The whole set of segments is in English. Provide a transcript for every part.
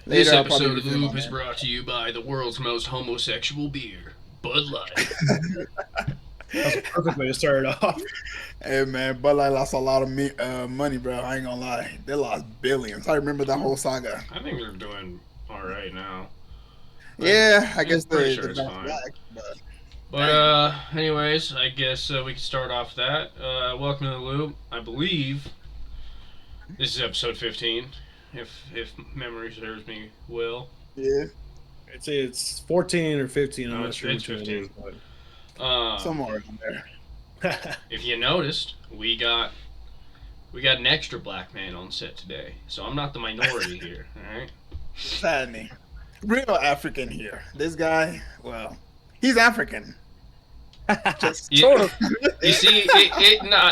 This Later, I'll probably episode of The review Loop on is it. brought to you by the world's most homosexual beer, Bud Light. That's a perfect way to start it off. Hey man, Bud Light lost a lot of money, bro. I ain't gonna lie. They lost billions. I remember that whole saga. I think they're doing all right now. Yeah, I guess pretty they sure they it's bounced fine. back, but But anyways, I guess we can start off that. Welcome to The Loop. I believe this is episode 15, if memory serves me well. yeah, It's 14 or 15. I'm No, not sure it's which one it 15. is. somewhere around there. But If you noticed, we got an extra black man on set today, so I'm not the minority here. All right. Sadly, real African here. This guy, well, he's African. Just You, sort of. you see,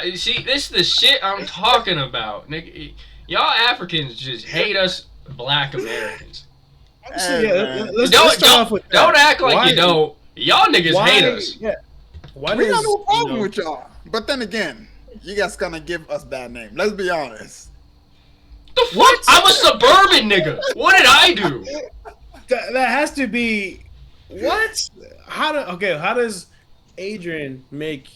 you see, this is the shit I'm talking about, nigga. Y'all Africans just hate us black Americans. honestly, yeah, man. let's start off with Don't that. act like Why- you don't. Y'all niggas why- hate us. Yeah. Why We does, got no problem you know, with y'all. But then again, you guys gonna give us bad name. Let's be honest. The fuck? I'm a suburban nigga. What did I do? that has to be what? How does Adrian make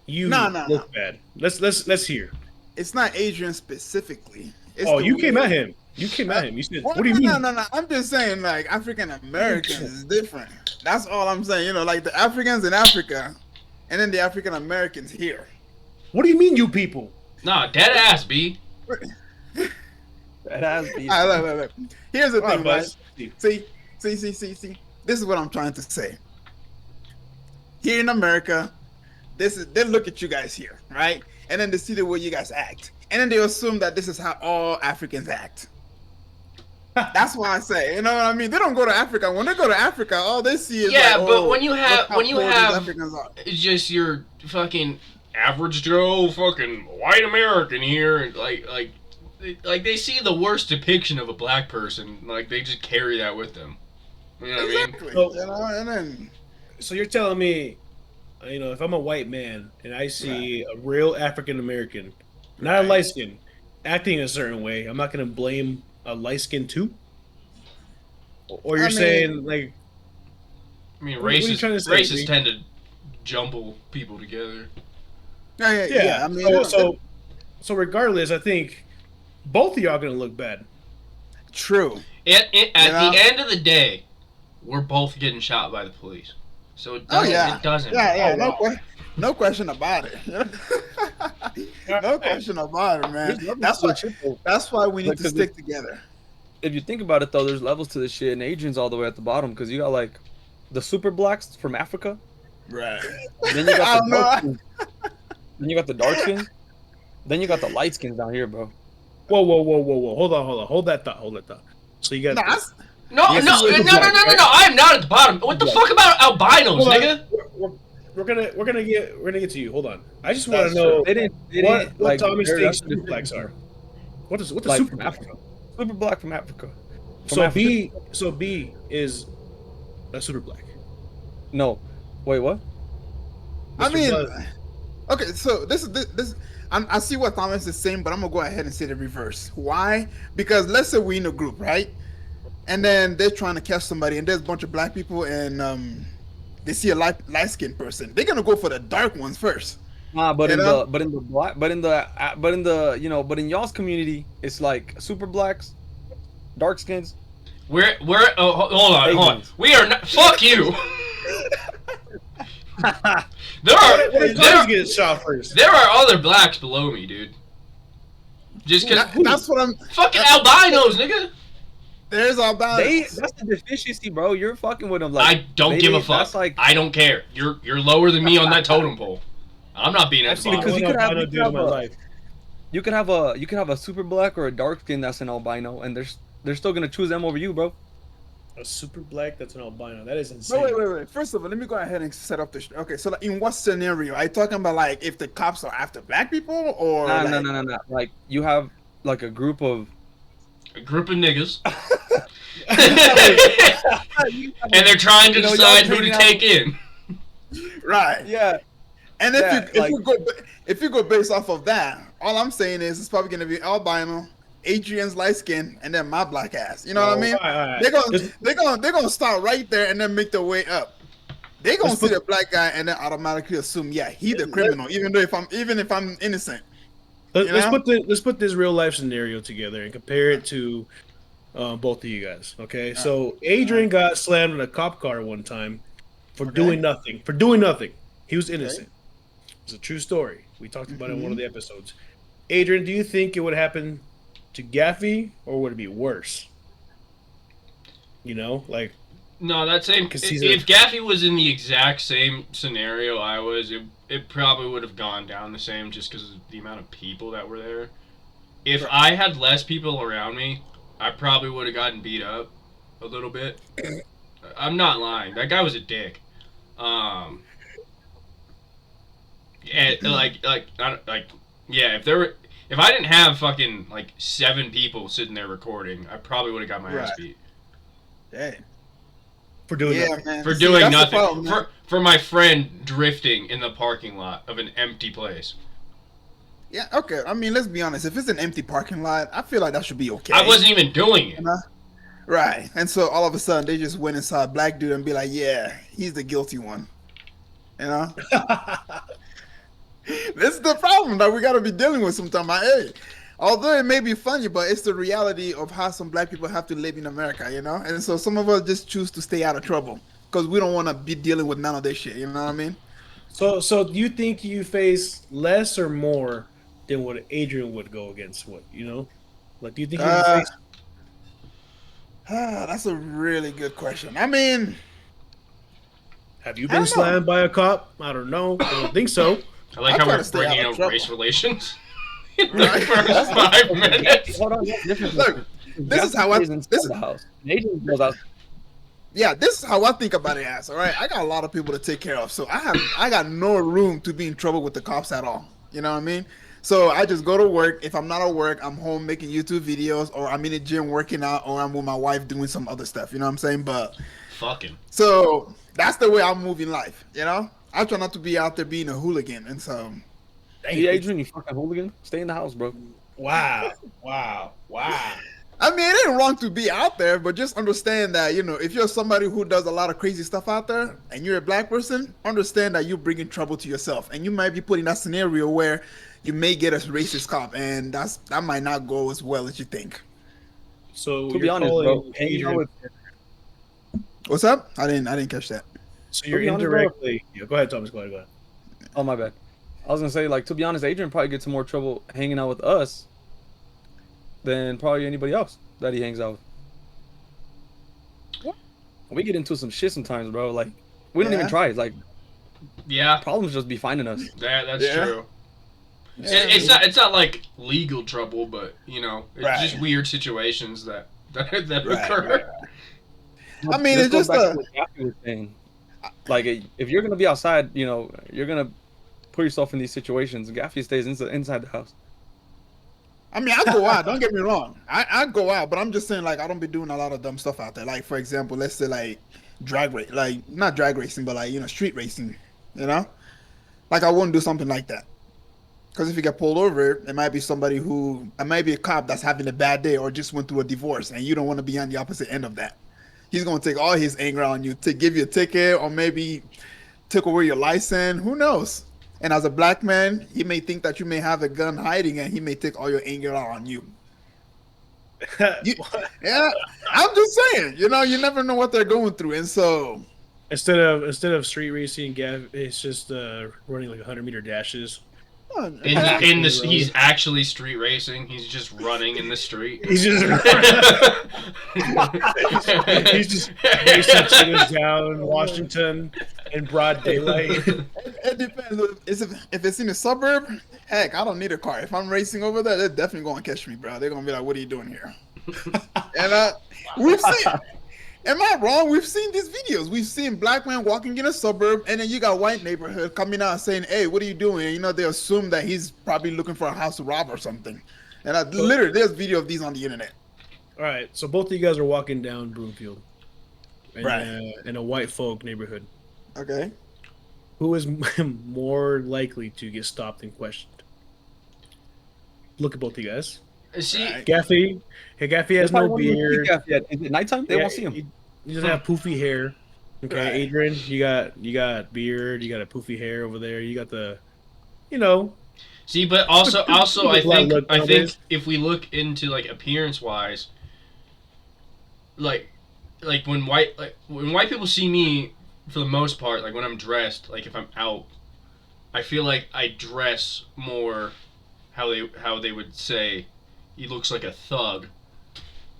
you No. look bad? Let's hear. It's not Adrian specifically. It's Oh, the you came way- at him. You came at him. You said, Well, "What do you mean?" No. I'm just saying, like, African Americans is different. That's all I'm saying. You know, like the Africans in Africa, and then the African Americans here. What do you mean, you people? Nah, dead ass, B. That has been. All right, look. Here's the All thing, right, right? bud. See. This is what I'm trying to say. Here in America, they look at you guys here, right? And then they see the way you guys act, and then they assume that this is how all Africans act. That's why I say, you know what I mean? They don't go to Africa. When they go to Africa, all they see is Yeah, like, but oh, when you look have how poor these have Africans are. it's just your fucking average Joe, fucking white American here, and like they see the worst depiction of a black person, like they just carry that with them. You know what I mean? Exactly. So- You know, and then So you're telling me, if I'm a white man and I see a real African American, not a Right. light skin, acting a certain way, I'm not going to blame a light skin too? Or you're I mean- saying, like, I mean, What are you racists trying to say, racists Lee? tend to jumble people together. yeah. I mean, so regardless, I think both of y'all going to look bad. true. At You know? the end of the day, we're both getting shot by the police, so it Oh doesn't. yeah, It doesn't. Yeah. Oh, wow. No question about it. No question about it, man. That's why we need to Because stick together. If you think about it, though, there's levels to this shit, and Adrian's all the way at the bottom because you got like the super blacks from Africa, Right. then you I got don't the know. dark skins, then you got the dark skins, then you got the light skins down here, bro. Whoa. Hold on. Hold that thought. So you got Nah, this. No. I am not at the bottom. What the fuck about albinos, Hold on. nigga? We're gonna get to you. Hold on. I just want That's to know They didn't what like Tommy they're- thinks that's super the blacks are. What is Like, super from black? Africa. Super black from Africa. From So Africa. B is a super black. No, wait, what? I Mr. mean, Buzz. okay. So this. I see what Thomas is saying, but I'm gonna go ahead and say the reverse. Why? Because let's say we in a group, right? And then they're trying to catch somebody, and there's a bunch of black people, and they see a light skinned person. They're gonna go for the dark ones first. Nah, but You in know? the black, but in but in y'all's community, it's like super blacks, dark skins. We're oh, hold on. Asians. We are not. Fuck you. There What are if Tommy's getting shot first? there are other blacks below me, dude. Just cause That's what I'm. fucking albinos, nigga. There's all That's balance. the deficiency, bro. You're fucking with them. Like, I don't give a fuck. That's like I don't care. You're lower than me on that totem pole. I'm not being at I've the seen bottom. Because one you could have- albino you could dude in my have a- life. you could have a super black or a dark skin that's an albino, and they're still gonna choose them over you, bro. A super black that's an albino. That is insane. No, wait. First of all, let me go ahead and set up the. Okay, so like, in what scenario are you talking about? Like, if the cops are after black people, or Nah, like, no. Like you have like a group of A group of niggas. and And they're trying to You know, decide y'all who to hanging out- take in. right? yeah. And if Yeah, you like- if you go based off of that, all I'm saying is it's probably gonna be albino, Adrian's light skin, and then my black ass. You know what I mean? All right. They're gonna start right there and then make their way up. They're gonna Let's see put- the black guy and then automatically assume, yeah, he's the criminal, even if I'm innocent. Let's put this real life scenario together and compare it to both of you guys. Okay, so Adrian got slammed in a cop car one time for doing nothing. For doing nothing, he was innocent. It's a true story. We talked about it in one of the episodes. Adrian, do you think it would happen to Gaffy, or would it be worse? You know, like No, that same. If Gaffy was in the exact same scenario I was, it probably would have gone down the same just because of the amount of people that were there. If I had less people around me, I probably would have gotten beat up a little bit. I'm not lying. That guy was a dick. And yeah. If I didn't have fucking like 7 people sitting there recording, I probably would have got my ass beat. Hey. For doing nothing. Man. For doing nothing. For my friend drifting in the parking lot of an empty place. Yeah, okay. I mean, let's be honest. If it's an empty parking lot, I feel like that should be okay. I wasn't even doing it. You know? Right. And so all of a sudden, they just went and saw a black dude and be like, yeah, he's the guilty one. You know? This is the problem that we got to be dealing with sometimes. Hey, although it may be funny, but it's the reality of how some black people have to live in America, you know? And so some of us just choose to stay out of trouble because we don't want to be dealing with none of this shit. You know what I mean? So do you think you face less or more than what Adrian would go against? What, you know? Like, do you think you would face? That's a really good question. I mean, have you been slammed by a cop? I don't know. I don't think so. I like how we're bringing up race relations in the first 5 minutes. Hold on. Look, this is how Yeah, this is how I think about it, ass. All right, I got a lot of people to take care of, so I got no room to be in trouble with the cops at all. You know what I mean? So I just go to work. If I'm not at work, I'm home making YouTube videos, or I'm in the gym working out, or I'm with my wife doing some other stuff. You know what I'm saying? But fucking. So that's the way I'm moving life. You know, I try not to be out there being a hooligan, and so. Hey, Adrian, you fucking hooligan. Stay in the house, bro. Wow. I mean, it ain't wrong to be out there, but just understand that, you know, if you're somebody who does a lot of crazy stuff out there and you're a black person, understand that you're bringing trouble to yourself. And you might be put in that scenario where you may get a racist cop, and that might not go as well as you think. So to be honest, bro, what's up? I didn't catch that. So you're indirectly. Yeah, go ahead, Thomas. Go ahead. Oh, my bad. I was gonna say, like, to be honest, Adrian probably gets in more trouble hanging out with us than probably anybody else that he hangs out with. We get into some shit sometimes, bro. Like, we don't even try. It's like, problems just be finding us. That's true. It's not like legal trouble, but you know, it's just weird situations that occur. I mean, it's just like, if you're gonna be outside, you know, you're gonna put yourself in these situations. Gaffy stays inside the house. I mean, I go out. Don't get me wrong. I go out, but I'm just saying, like, I don't be doing a lot of dumb stuff out there. Like, for example, let's say, like, drag race, like, not drag racing, but, like, you know, street racing, you know? Like, I wouldn't do something like that. Because if you get pulled over, it might be it might be a cop that's having a bad day or just went through a divorce, and you don't want to be on the opposite end of that. He's going to take all his anger on you to give you a ticket or maybe take away your license. Who knows? And as a black man, he may think that you may have a gun hiding, and he may take all your anger out on you. Yeah, I'm just saying. You know, you never know what they're going through, and so instead of street racing, it's just running like 100-meter dashes. He's actually street racing. He's just running in the street. He's just racing chickens down in Washington in broad daylight. It depends. If it's in a suburb, heck, I don't need a car. If I'm racing over there, they're definitely going to catch me, bro. They're going to be like, "What are you doing here?" And we've seen. Am I wrong? We've seen these videos. We've seen black men walking in a suburb, and then you got white neighborhood coming out saying, "Hey, what are you doing?" And, you know, they assume that he's probably looking for a house to rob or something. And literally, there's video of these on the internet. All right, so both of you guys are walking down Broomfield, right, in a white folk neighborhood. Okay. Who is more likely to get stopped and questioned? Look at both of you guys. See, Right. Gaffy. Hey, Gaffy has no beard. Is it nighttime? They won't see him. He doesn't have poofy hair. Okay, Right. Adrian, you got beard. You got a poofy hair over there. You got the, you know. see, but also I There's a lot of think look nowadays. if we look into like appearance wise, like when white people see me for the most part, like when I'm dressed, like if I'm out, I feel like I dress more how they would say he looks like a thug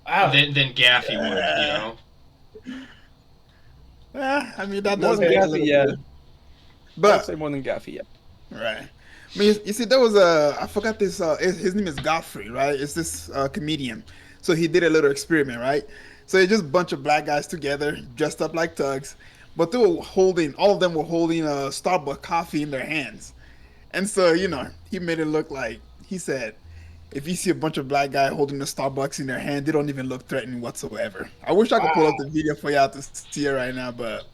Wow. than Gaffy would, you know. I mean, that More does than make a Gaffy, little yeah. bit. I'd But say more than Gaffy, yeah. right. I mean, you see, there was a I forgot this. His name is Godfrey, right? It's this comedian. So he did a little experiment, right? So it's just a bunch of black guys together, dressed up like thugs, but they were holding all of them were holding a Starbucks coffee in their hands, and so he made it look like he said, if you see a bunch of black guys holding a Starbucks in their hand, they don't even look threatening whatsoever. I wish I could pull up the video for y'all to see it right now, but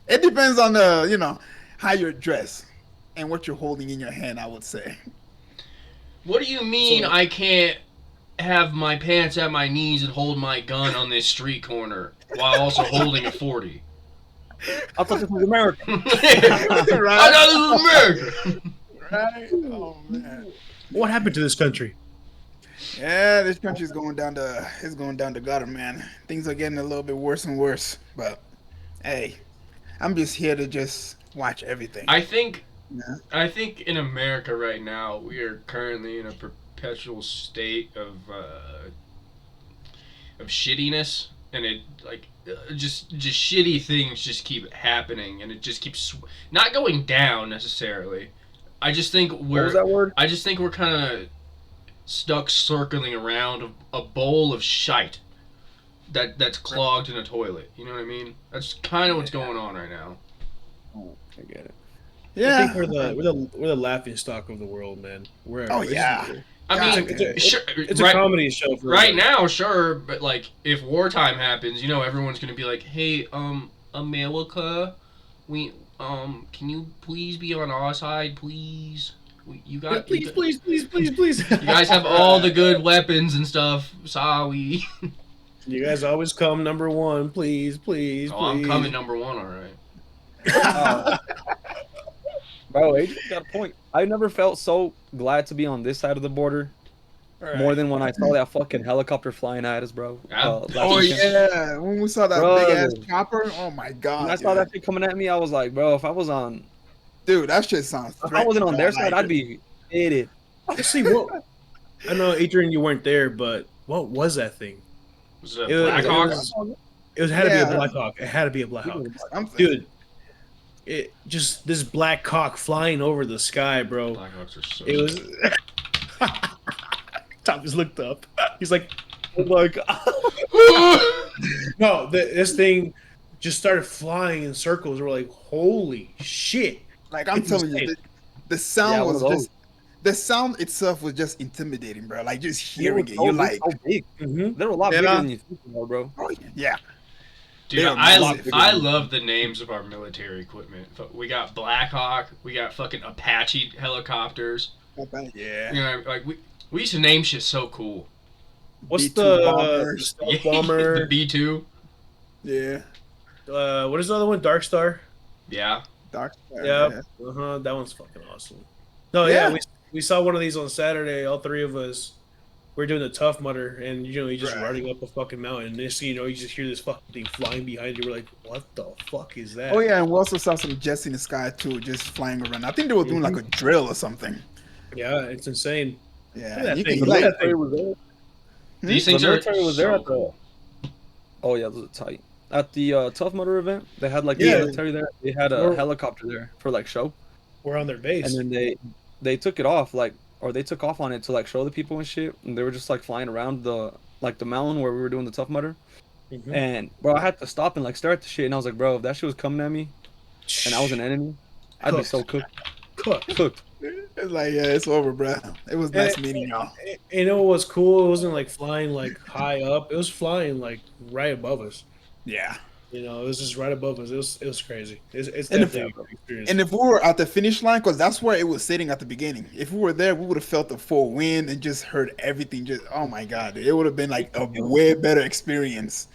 it depends on the how you're dressed and what you're holding in your hand, I would say. What do you mean So- I can't have my pants at my knees and hold my gun on this street corner while also holding a 40? I thought this was America. I thought this was America. Right? Oh man. What happened to this country? Yeah, this country's going down the gutter, man. Things are getting a little bit worse and worse. But hey, I'm just here to just watch everything. I think Yeah. in America right now we are currently in a perpetual state of shittiness, and it just shitty things just keep happening, and it just keeps not going down necessarily. I just think What was that word? I just think we're kind of stuck circling around a bowl of shite that's clogged in a toilet. You know what I mean? That's kind of what's going on right now. Oh, I get it. I Yeah. think we're the laughing stock of the world, man. Oh yeah. I Yeah, mean, okay. sure, It's right, a comedy show for right everybody. now, sure, but like if wartime happens, everyone's gonna be like, "Hey, America, can you please be on our side, please? You got, Please, please, please, please, please. you guys have all the good weapons and stuff. Sorry." You guys always come number one, please, please, Oh, I'm please. coming number one, all right. Bro, Adrian got a point. I never felt so glad to be on this side of the border more than when I saw that fucking helicopter flying at us, bro. Last Oh weekend. yeah. When we saw that Brother. big ass chopper, oh my god. When I saw dude. that shit coming at me, I was like, bro, if I was on, Dude, that shit sounds. if I wasn't on threatening, their bro. side, Like, I'd be hated. Let's see what. I know, Adrian, you weren't there, but what was that thing? Was it It was- Blackhawk? It had to be Yeah. a Blackhawk. It had to be a Blackhawk. something. Dude, it just this black cock flying over the sky, bro. Blackhawks are so. It was. Tom just looked up. He's like, Oh my god. no, this thing just started flying in circles. We're like, holy shit. Like I'm It's telling you, insane. the sound Yeah, one was of those. just the sound itself was just intimidating, bro. Like just They hearing were it, so you're big, like, so big. Mm-hmm. They were a lot Yeah. bigger than you think they were, bro. oh yeah, Dude, They are I massive. love the names of our military equipment. We got Blackhawk, we got fucking Apache helicopters. yeah. You know, like we used to name shit so cool. What's B2 the bombers. stealth bomber? the B2. Yeah, What is the other one? Dark Star? Yeah. Dark Star, Yeah. yeah. Uh-huh. That one's fucking awesome. No, yeah, Yeah. we saw one of these on Saturday, all three of us. We're doing the Tough Mudder, and you're just Right. running up a fucking mountain. And next thing you just hear this fucking thing flying behind you. We're like, what the fuck is that? Oh yeah, and we also saw some jets in the sky too, just flying around. I think they were doing like a drill or something. Yeah, it's insane. Yeah, Look at that you thing. can Look at like, that thing. was there. These The things are military was there so at the. cool. Oh yeah, those are tight. At the Tough Mudder event, they had like the Yeah. military there. They had a We're- helicopter there for like show, We're on their base. and then they took it off or they took off on it to like show the people and shit. And they were just like flying around the mountain where we were doing the Tough Mudder. Mhm. And bro, I had to stop and like stare at the shit, and I was like, bro, if that shit was coming at me, and I was an enemy, I'd be Cooked. so cooked. Cooked. it's like yeah, it's over, bro. It was nice meeting y'all. You know what was cool? It wasn't like flying like high up. It was flying like right above us. Yeah, You know, it was just right above us. It was crazy. It's And if- definitely an experience. And if we were at the finish line, because that's where it was sitting at the beginning, if we were there, we would have felt the full wind and just heard everything. Just oh my god, it would have been like a way better experience.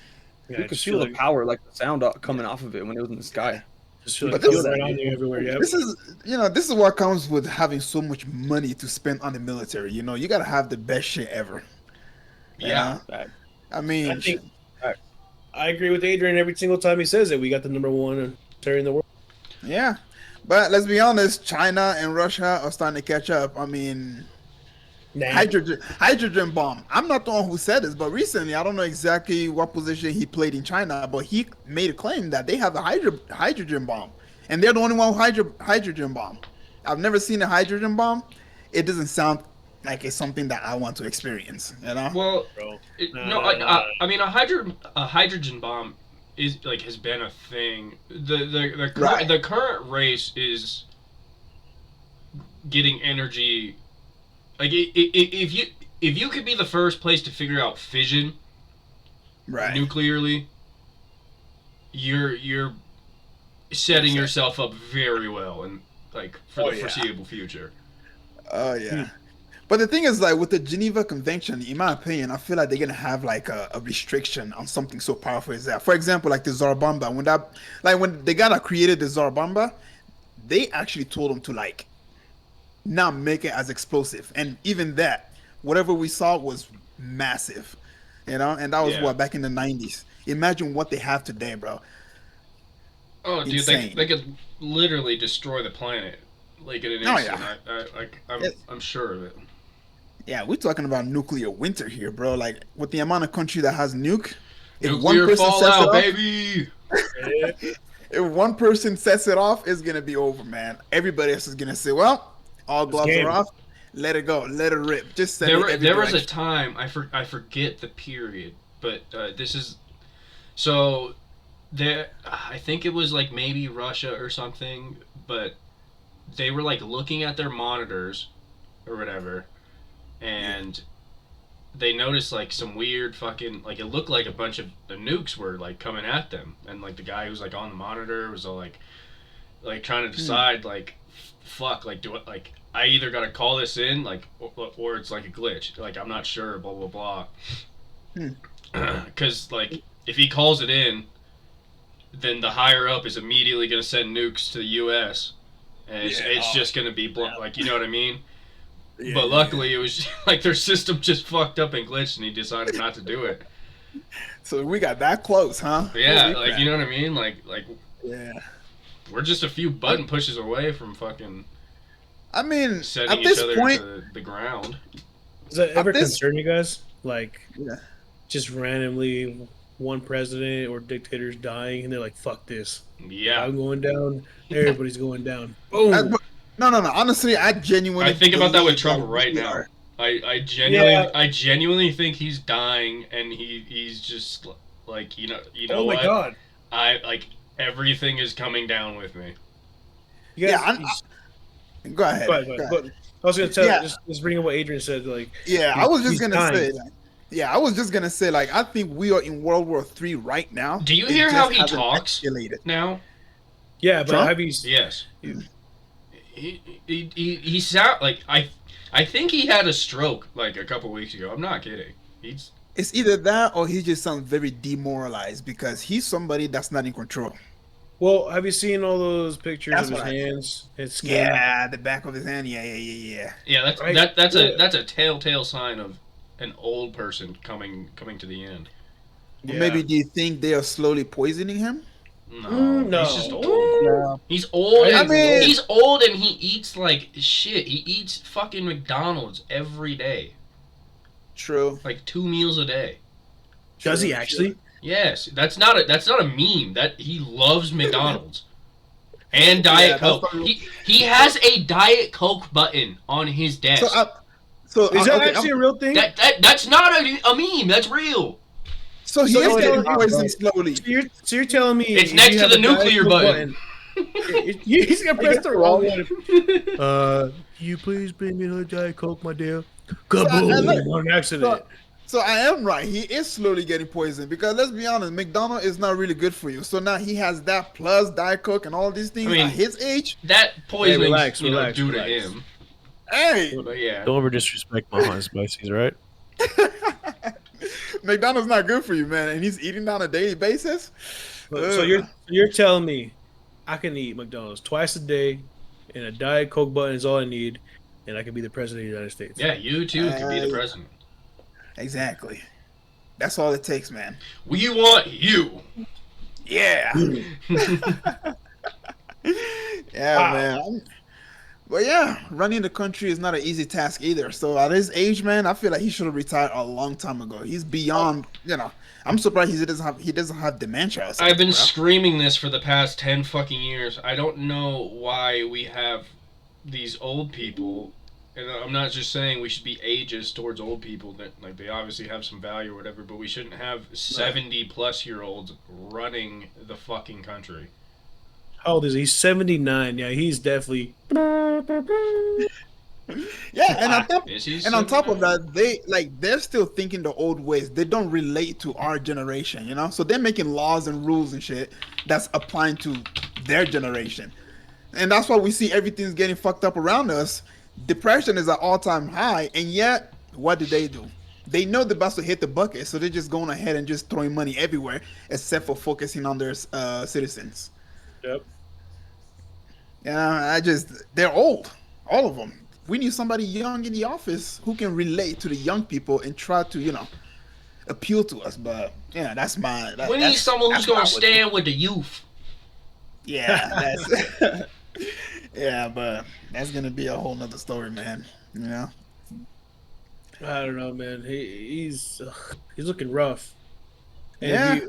Yeah, You could just feel the like, power, like the sound coming off of it when it was in the sky. just feel But like this- feel right on you everywhere. Yep. This is, this is what comes with having so much money to spend on the military. You know, you gotta have the best shit ever. Yeah. I mean, I think I agree with Adrian every single time he says it. We got the number one military in the world. yeah. But let's be honest, China and Russia are starting to catch up. I mean, Nah. hydrogen bomb. I'm not the one who said this, but recently, I don't know exactly what position he played in China, but he made a claim that they have a hydrogen bomb, and they're the only one with hydrogen bomb. I've never seen a hydrogen bomb. It doesn't sound like it's something that I want to experience. You know? Well, Bro. I mean, a hydrogen bomb is like has been a thing. Right. The current race is getting energy. Like if you could be the first place to figure out fission Right. nuclearly, you're setting yourself up very well and like for the yeah. foreseeable future. Oh yeah. But the thing is, like with the Geneva Convention, in my opinion, I feel like they're gonna have like a restriction on something so powerful as that. For example, like the Tsar Bomba, when the guy that created the Tsar Bomba, they actually told him to like not make it as explosive, and even that, whatever we saw was massive, and that was Yeah. what back in the 90s. Imagine what they have today, bro. Oh, dude, Insane. they could literally destroy the planet like in an Oh, instant. yeah. I'm sure of it. Yeah, we're talking about nuclear winter here, bro. Like with the amount of country that has nuke, Nuclear fallout, baby. if one person sets it off, it's gonna be over, man. Everybody else is gonna say, "Well, all gloves game. are off. Let it go. Let it rip." Just send There, it were- every there was a direction. time I forget the period, but this is so there. I think it was like maybe Russia or something, but they were like looking at their monitors or whatever, and they noticed like some weird fucking like it looked like a bunch of the nukes were like coming at them, and like the guy who was like on the monitor was all like trying to decide like fuck like do it like I either gotta call this in like or it's like a glitch like I'm not sure blah blah blah because like if he calls it in then the higher up is immediately gonna send nukes to the U.S. and it's just gonna be like you know what I mean. Yeah, But yeah, luckily, it was like their system just fucked up and glitched, and he decided not to do it. So we got that close, huh? Yeah, Holy like crap. you know what I mean. Like Yeah. we're just a few button pushes away from fucking I mean, setting at each this other point, to the ground. Does that ever this- concern you guys? Like, Yeah. just randomly one president or dictator's dying, and they're like, "Fuck this! Yeah, I'm going down. Everybody's going down." Boom. no. Honestly, I genuinely. I think about that with believe Trump we right now. are- I genuinely think he's dying, and he's just like you know Oh my what? god! I like everything is coming down with me. You guys, Go ahead. Go ahead. But I was gonna tell Yeah. just bring up what Adrian said. Like, Yeah, I was just he's gonna dying. say. I was just gonna say, like, I think we are in World War III right now. Do you It hear just how he hasn't talks escalated. now? yeah, but Trump? have you? Yes. He sound like I think he had a stroke like a couple weeks ago. I'm not kidding. He's It's either that or he just sounds very demoralized because he's somebody that's not in control. Well, have you seen all those pictures That's of his what I- hands? His skin. Yeah, the back of his hand. Yeah. yeah. Right. That's Yeah. that's a telltale sign of an old person coming to the end. Yeah. Maybe do you think they are slowly poisoning him? No. He's just old. No. He's old. I And, mean- he's old and he eats like shit. He eats fucking McDonald's every day, True. like 2 meals a day. Does he True, actually? Yes, that's not a meme. That he loves McDonald's and Diet Yeah, that's Coke. probably- He has a Diet Coke button on his desk. Is that okay, actually a real thing? That's not a meme. That's real. so he So is it's getting not- poisoned slowly. So you're telling me It's if next you to have the a Diet nuclear Coke button. He's gonna press the wrong one. Well, You please bring me a Diet Coke, my dear. I- I Kaboom! like- On accident. So I am right. He is slowly getting poisoned because let's be honest, McDonald is not really good for you. So now he has that plus Diet Coke and all these things I mean, at his age. That poisoning's, relax, due relax. to him. Hey, But yeah. Don't ever disrespect my hot and spices, right? McDonald's not good for you, man, and he's eating on a daily basis. So you're telling me I can eat McDonald's twice a day, and a Diet Coke button is all I need, and I can be the president of the United States. Yeah, you too can be the president. Exactly. That's all it takes, man. We want you. Yeah. Yeah, Wow. man. But yeah, running the country is not an easy task either. So at his age, man, I feel like he should have retired a long time ago. He's beyond, I'm surprised he doesn't have dementia or something, I've been bro. screaming this for the past 10 fucking years. I don't know why we have these old people, and I'm not just saying we should be ageist towards old people, that like they obviously have some value or whatever, but we shouldn't have 70 plus year olds running the fucking country. How old is he? He's 79. Yeah, he's definitely. Yeah, and on top of 79? that, they're still thinking the old ways. They don't relate to our generation, So they're making laws and rules and shit that's applying to their generation. And that's why we see everything's getting fucked up around us. Depression is at all-time high, and yet what do? They know they're about to hit the bucket, so they're just going ahead and just throwing money everywhere, except for focusing on their citizens. Yep. Yeah, they're old, all of them. We need somebody young in the office who can relate to the young people and try to, appeal to us. But yeah, that's my. We need someone who's going to stand with the youth. Yeah, that's. Yeah, but that's gonna be a whole nother story, man. I don't know, man. He's looking rough. And Yeah.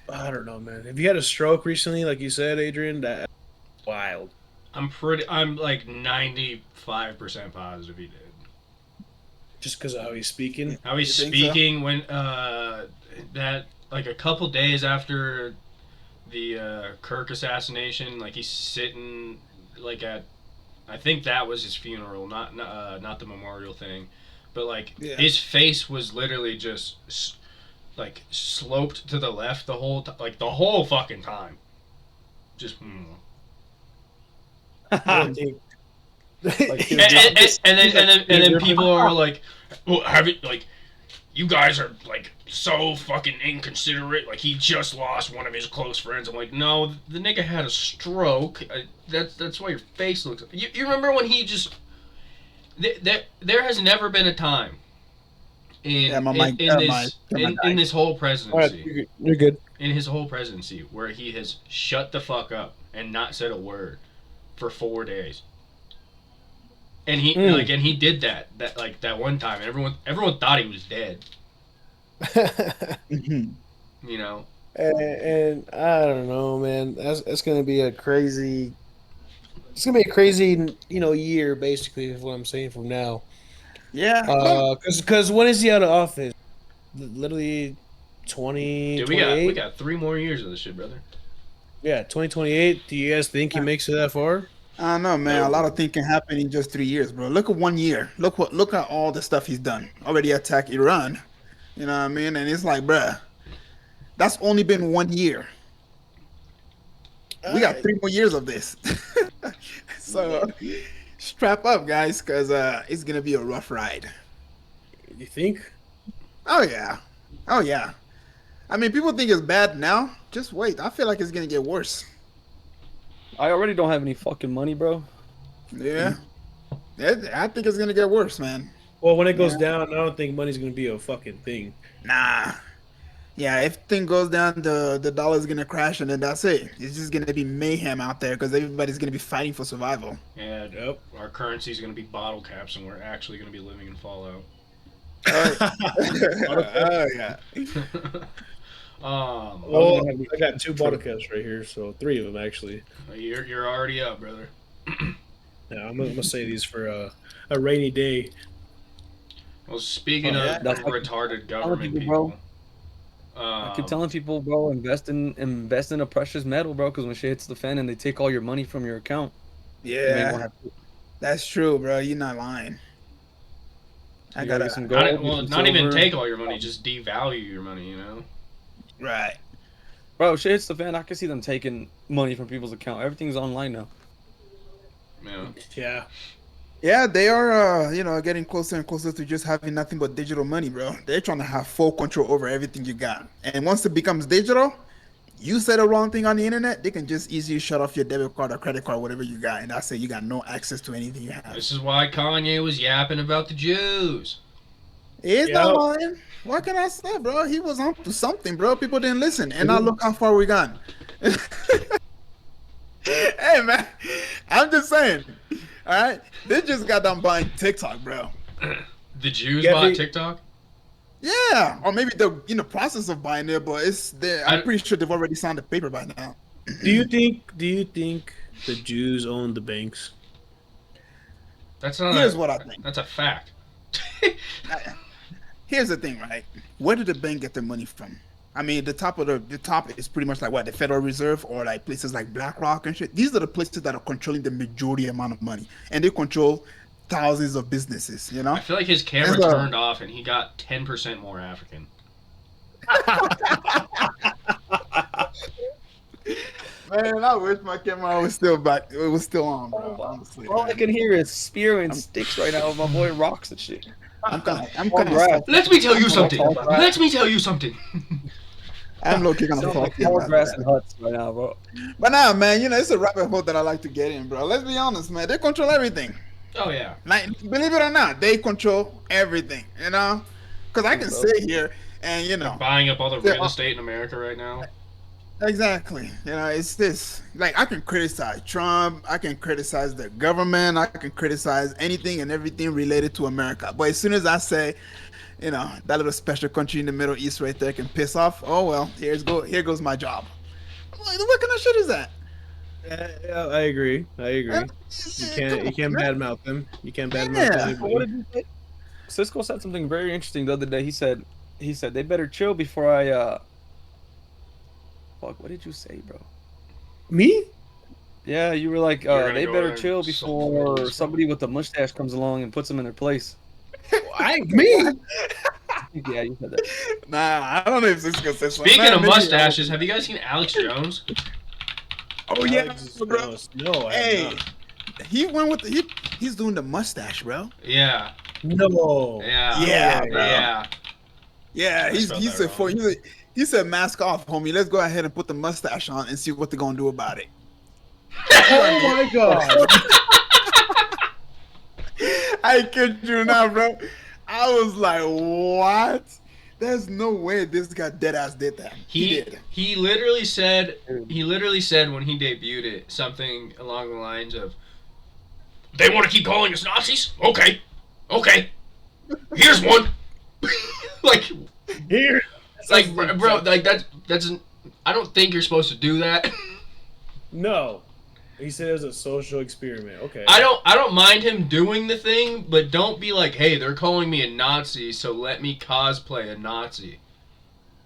I don't know, man. Have you had a stroke recently, like you said, Adrian? That's wild. I'm like 95% positive he did. Just because of how he's speaking. How he's You think speaking when that like a couple days after the Kirk assassination, like he's sitting like at, I think that was his funeral, not the memorial thing, but like Yeah. his face was literally just like sloped to the left the whole the whole fucking time. Just. I think- And then people are like, well, have it like, you guys are like so fucking inconsiderate. Like he just lost one of his close friends. I'm like, no, the nigga had a stroke. That's why your face looks. You remember when he just? There has never been a time in this whole presidency. You're good. In his whole presidency, where he has shut the fuck up and not said a word for 4 days. And he and he did that one time, and everyone thought he was dead. And I don't know, man. That's gonna be a crazy. It's gonna be a crazy, year. Basically, is what I'm saying from now. Yeah. Because when is he out of office? Literally, 20. Dude, we got 3 more years of this shit, brother. Yeah, 2028. Do you guys think he makes it that far? I don't know, man. A lot of things can happen in just 3 years, bro. Look at 1 year. Look at all the stuff he's done. Already attacked Iran. You know what I mean? And it's like, bruh, that's only been 1 year. We got 3 more years of this. So strap up, guys, because it's gonna be a rough ride. You think? Oh yeah. I mean, people think it's bad now. Just wait. I feel like it's gonna get worse. I already don't have any fucking money, bro. Yeah. I think it's gonna get worse, man. Well, when it goes down, I don't think money's gonna be a fucking thing. Nah. Yeah, if thing goes down, the dollar's gonna crash, and then that's it. It's just gonna be mayhem out there because everybody's gonna be fighting for survival. Yeah, our currency's gonna be bottle caps, and we're actually gonna be living in Fallout. Oh yeah. Well, I got 2 bottle caps right here, so 3 of them actually. You're already up, brother. Yeah, I'm gonna say these for a rainy day. Well, speaking of retarded government people, I keep telling people, bro, invest in a precious metal, bro, because when shit hits the fan and they take all your money from your account, Yeah, that's true, bro. You're not lying. I You gotta gotta get some gold. Not even silver. take all your money, just devalue your money. You know. right. Bro, shit hits the fan. I can see them taking money from people's account. Everything's online now. Yeah. Yeah. Yeah, they are, getting closer and closer to just having nothing but digital money, bro. They're trying to have full control over everything you got. And once it becomes digital, you say the wrong thing on the internet, they can just easily shut off your debit card or credit card, whatever you got, and that's it. You got no access to anything you have. This is why Kanye was yapping about the Jews. He's Yep. not lying. What can I say, bro? He was on to something, bro. People didn't listen, and now look how far we gone. Hey, man, I'm just saying. All right, they just got done buying TikTok, bro. The Jews Yeah, bought they- TikTok. Yeah, or maybe they're in the process of buying it, but it's there. I'm I- pretty sure they've already signed the paper by now. Do you think the Jews own the banks? That's not. Here's what I think. That's a fact. Here's the thing, right? Where did the bank get their money from? I mean, the top is pretty much like what, the Federal Reserve or like places like BlackRock and shit. These are the places that are controlling the majority amount of money, and they control thousands of businesses. You know, I feel like his camera And, turned off and he got 10% more African. man, I wish my camera was still back. It was still on, bro. Honestly, All I man. can hear is spear and sticks right now with my boy Rocks and shit. I'm kind Oh, of, right. Let me tell you something. Tall grass. Let me tell you something. I'm low-key gonna Sounds like talk tall about grass that. and huts right now, bro. But nah, man, it's a rabbit hole that I like to get in, bro. Let's be honest, man. They control everything. Oh yeah. Like, believe it or not, they control everything. You know, because I can sit here and Buying up all the Yeah. real estate in America right now. exactly. It's this. Like, I can criticize Trump. I can criticize the government. I can criticize anything and everything related to America. But as soon as I say, that little special country in the Middle East right there can piss off. Oh well, here goes my job. I'm like, what kind of shit is that? Yeah, I agree. You can't badmouth them. You can't badmouth Yeah. anybody. What did you say? Cisco said something very interesting the other day. He said they better chill before I fuck, what did you say, bro? Me? Yeah, you were like, You're gonna they go better there chill and before solve somebody with a mustache comes along and puts them in their place. Me? Yeah, you said that. Nah, I don't know if this is gonna say something. Speaking Nah, of maybe- mustaches, have you guys seen Alex Jones? Oh yeah, Alex bro. Jones. No, I Hey, have not. he went with he's doing the mustache, bro. Yeah. No. Yeah. Yeah, bro. Yeah. Yeah, I he spelled said that wrong. he said mask off, homie. Let's go ahead and put the mustache on and see what they're gonna do about it. Oh my god. I kid you not, bro. I was like, what? There's no way this guy dead ass did that. He did. He literally said when he debuted it something along the lines of, "They want to keep calling us Nazis? Okay, here's one." like, Here. bro, like that's I don't think you're supposed to do that. No. He said it was a social experiment. Okay. I don't mind him doing the thing, but don't be like, "Hey, they're calling me a Nazi, so let me cosplay a Nazi."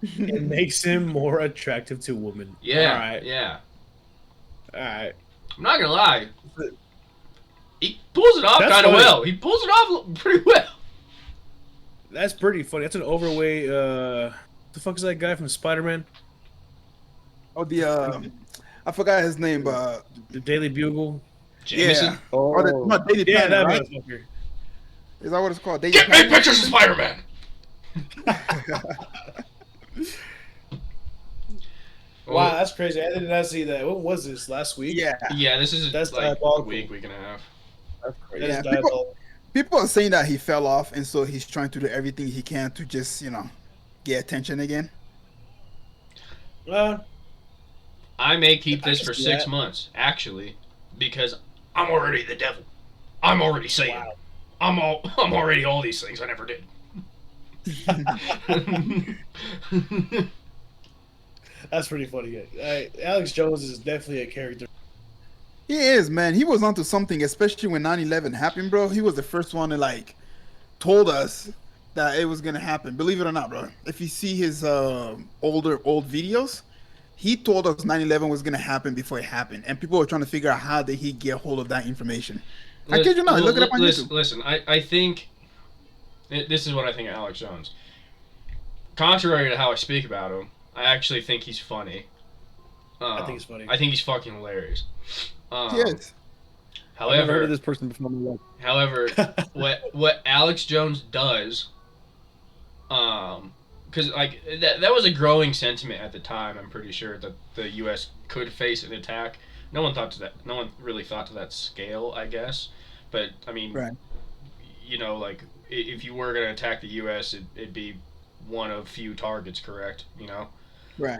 It makes him more attractive to women. Yeah, All right. yeah. All right. I'm not gonna lie. He pulls it off That's kind of funny. well. He pulls it off pretty well. That's pretty funny. That's an overweight. The fuck is that guy from Spider-Man? Oh, I forgot his name, but The Daily Bugle. Jameson, yeah. Or Oh, not Daily Yeah, Planet, that right? motherfucker. Is that what it's called? Daily get me Planet? pictures of Spider-Man. Wow, that's crazy. I did not see that. What was this last week? Yeah. Yeah, this is That's like a diabolical. week and a half. that's crazy. That is Yeah, diabolical. People are saying that he fell off, and so he's trying to do everything he can to just, get attention again. I may keep this I for can see 6 that. months, actually, because I'm already the devil. I'm already Satan. Wow. I'm already all these things I never did. That's pretty funny. Alex Jones is definitely a character. He is, man. He was onto something, especially when 9/11 happened, bro. He was the first one to told us that it was gonna happen. Believe it or not, bro. If you see his old videos, he told us 9/11 was gonna happen before it happened, and people were trying to figure out how did he get hold of that information. I kid you not. Look it up on YouTube. Listen, I think This is what I think of Alex Jones. Contrary to how I speak about him, I actually think he's funny. I think he's funny. I think he's fucking hilarious. Yes. I've never heard of However, this person before in my life. however, what Alex Jones does, because like that was a growing sentiment at the time. I'm pretty sure that the U.S. could face an attack. No one thought to that. No one really thought to that scale, I guess. But I mean, Right. you know, like if you were gonna attack the U.S., it'd be one of few targets, correct? You know. Right.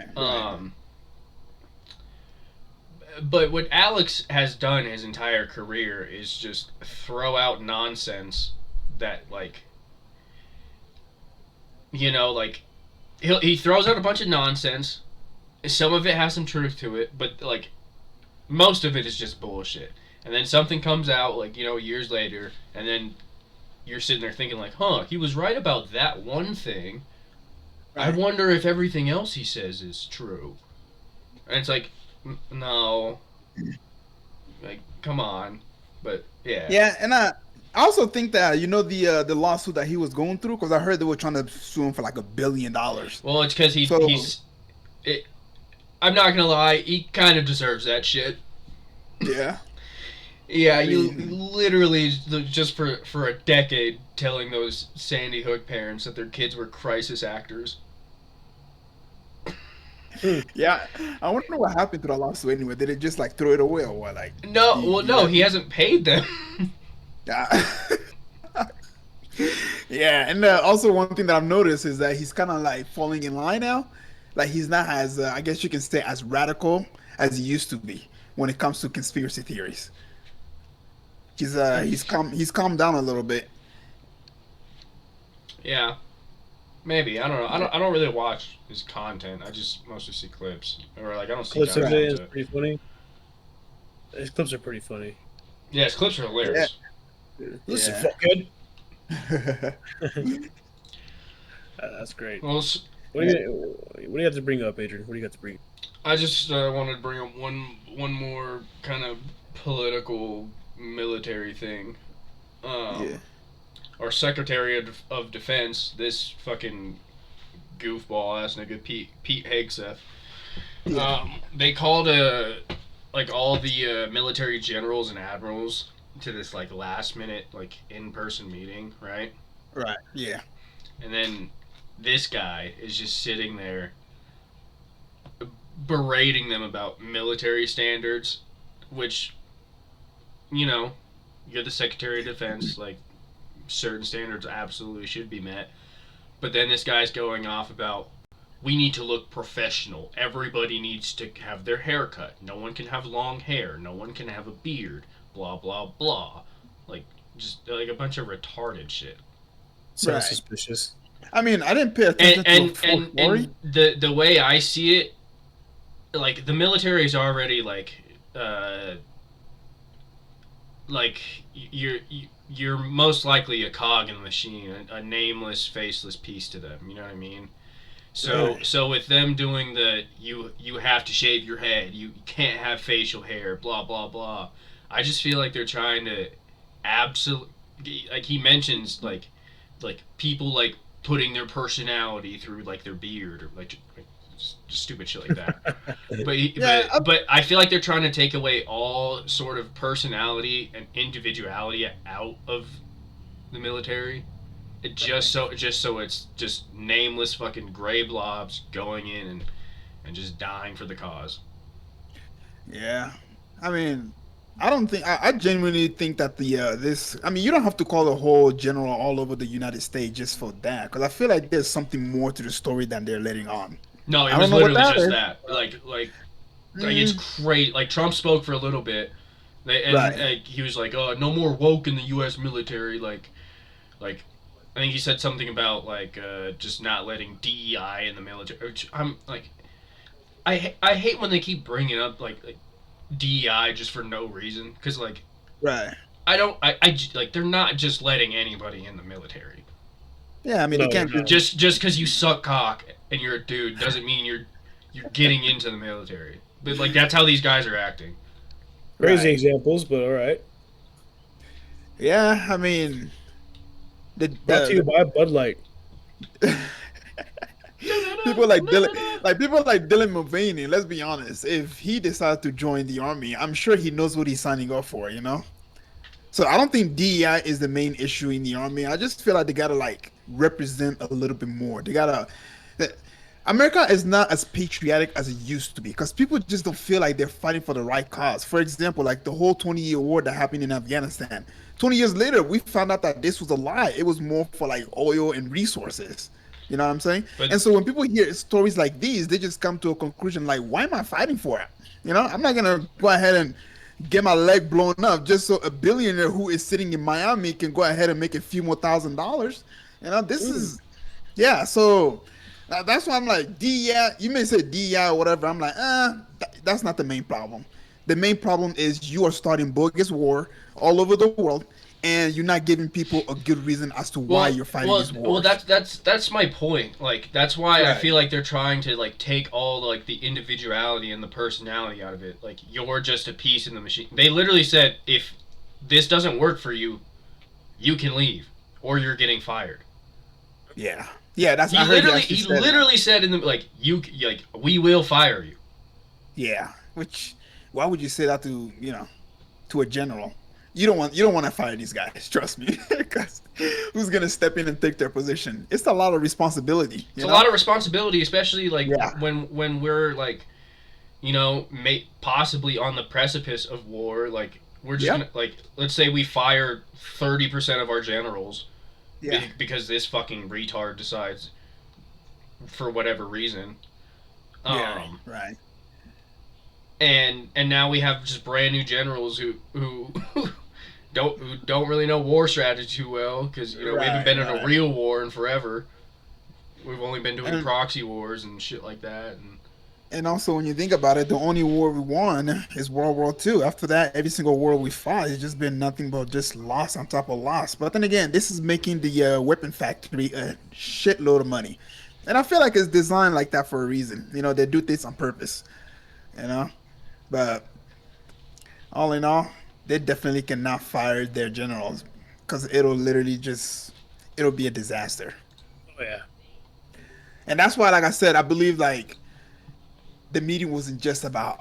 But what Alex has done his entire career is just throw out nonsense that, like, you know, like he throws out a bunch of nonsense. Some of it has some truth to it, but like most of it is just bullshit. And then something comes out, like, you know, years later, and then you're sitting there thinking like, huh, he was right about that one thing. I Right. wonder if everything else he says is true. And it's like, no, like, come on. But yeah, Yeah, and I also think that the lawsuit that he was going through, because I heard they were trying to sue him for like $1 billion. well, it's because So- he's. I'm not gonna lie, he kind of deserves that shit. Yeah. Yeah, I you mean- literally just for a decade telling those Sandy Hook parents that their kids were crisis actors. Yeah. I wonder what happened to the lawsuit anyway. Did it just like throw it away or what? Like, No, You- well, you no, have- he hasn't paid them. yeah. Yeah, and also one thing that I've noticed is that he's kind of like falling in line now. Like he's not as, I guess you can say, as radical as he used to be when it comes to conspiracy theories. He's calmed down a little bit. Yeah, maybe, I don't know. I don't really watch his content. I just mostly see clips, or like I don't see Clips of guys it into is it. pretty funny. His clips are pretty funny. Yeah, his clips are hilarious. This Yeah. is fucking. That's great. Well, What do you have to bring up, Adrian? What do you got to bring? I just wanted to bring up one more kind of political military thing. Yeah. Our Secretary of Defense, this fucking goofball ass nigga Pete Hegseth. They called like all the military generals and admirals to this like last minute like in-person meeting, right? Right. Yeah. And then this guy is just sitting there berating them about military standards, which, you know, you're the Secretary of Defense, like, certain standards absolutely should be met. But then this guy's going off about, we need to look professional. Everybody needs to have their hair cut. No one can have long hair. No one can have a beard. Blah, blah, blah. Like, just like a bunch of retarded shit. Sounds Right. suspicious. I mean, I didn't pay attention And to full story. the way I see it, like the military is already like you're most likely a cog in the machine, a nameless, faceless piece to them. You know what I mean? So Right. so with them doing the you have to shave your head, you can't have facial hair, blah blah blah. I just feel like they're trying to absolutely, like he mentions like people like putting their personality through like their beard or like just stupid shit like that. Yeah, But I feel like they're trying to take away all sort of personality and individuality out of the military. Just so it's just nameless fucking gray blobs going in and just dying for the cause. Yeah, I mean, I don't think I genuinely think that this. I mean, you don't have to call the whole general all over the United States just for that, because I feel like there's something more to the story than they're letting on. No, it I was don't know what literally that just is. that. Like it's great. Like Trump spoke for a little bit, and Right. he was like, "Oh, no more woke in the U.S. military." Like I think he said something about like just not letting DEI in the military. Which I'm like, I hate when they keep bringing up like DEI just for no reason, because like Right. like they're not just letting anybody in the military. Yeah, I mean, No, they can't no. just. Just because you suck cock and you're a dude doesn't mean you're getting into the military. But like that's how these guys are acting. Crazy Right. examples, but all right. Yeah, I mean, Brought to you by Bud Light. people like Dylan Mulvaney. Let's be honest. If he decides to join the army, I'm sure he knows what he's signing up for. So I don't think DEI is the main issue in the army. I just feel like they gotta like represent a little bit more. They gotta. that- America is not as patriotic as it used to be because people just don't feel like they're fighting for the right cause. For example, like the whole 20-year war that happened in Afghanistan. 20 years later, we found out that this was a lie. It was more for like oil and resources. You know what I'm saying? But And so when people hear stories like these, they just come to a conclusion like, why am I fighting for it? I'm not gonna go ahead and get my leg blown up just so a billionaire who is sitting in Miami can go ahead and make a few more $1,000. This is yeah. So that's why I'm like DEI. You may say DEI or whatever. I'm like, that's not the main problem. The main problem is you are starting bogus war all over the world, and you're not giving people a good reason as to why you're fighting these wars. Well, that's my point. Like that's why I Right. feel like they're trying to like take all like the individuality and the personality out of it. Like you're just a piece in the machine. They literally said if this doesn't work for you, you can leave or you're getting fired. Yeah. That's I heard actually He said that. literally said in the like we will fire you. Yeah. Which why would you say that to a general? You don't want to fire these guys. Trust me, because who's gonna step in and take their position? It's a lot of responsibility. It's a lot of responsibility, especially like Yeah. when we're like, possibly on the precipice of war. Like we're just Yeah. gonna like let's say we fire 30% of our generals Yeah. because this fucking retard decides for whatever reason. Yeah. Right. And now we have just brand new generals who don't really know war strategy too well because we haven't been in a real war in forever. We've only been doing proxy wars and shit like that. And also, when you think about it, the only war we won is World War II. After that, every single war we fought has just been nothing but just loss on top of loss. But then again, this is making the weapon factory a shitload of money. And I feel like it's designed like that for a reason. They do this on purpose. You know? But all in all, they definitely cannot fire their generals because it'll be a disaster. Oh yeah. And that's why, like I said, I believe like the meeting wasn't just about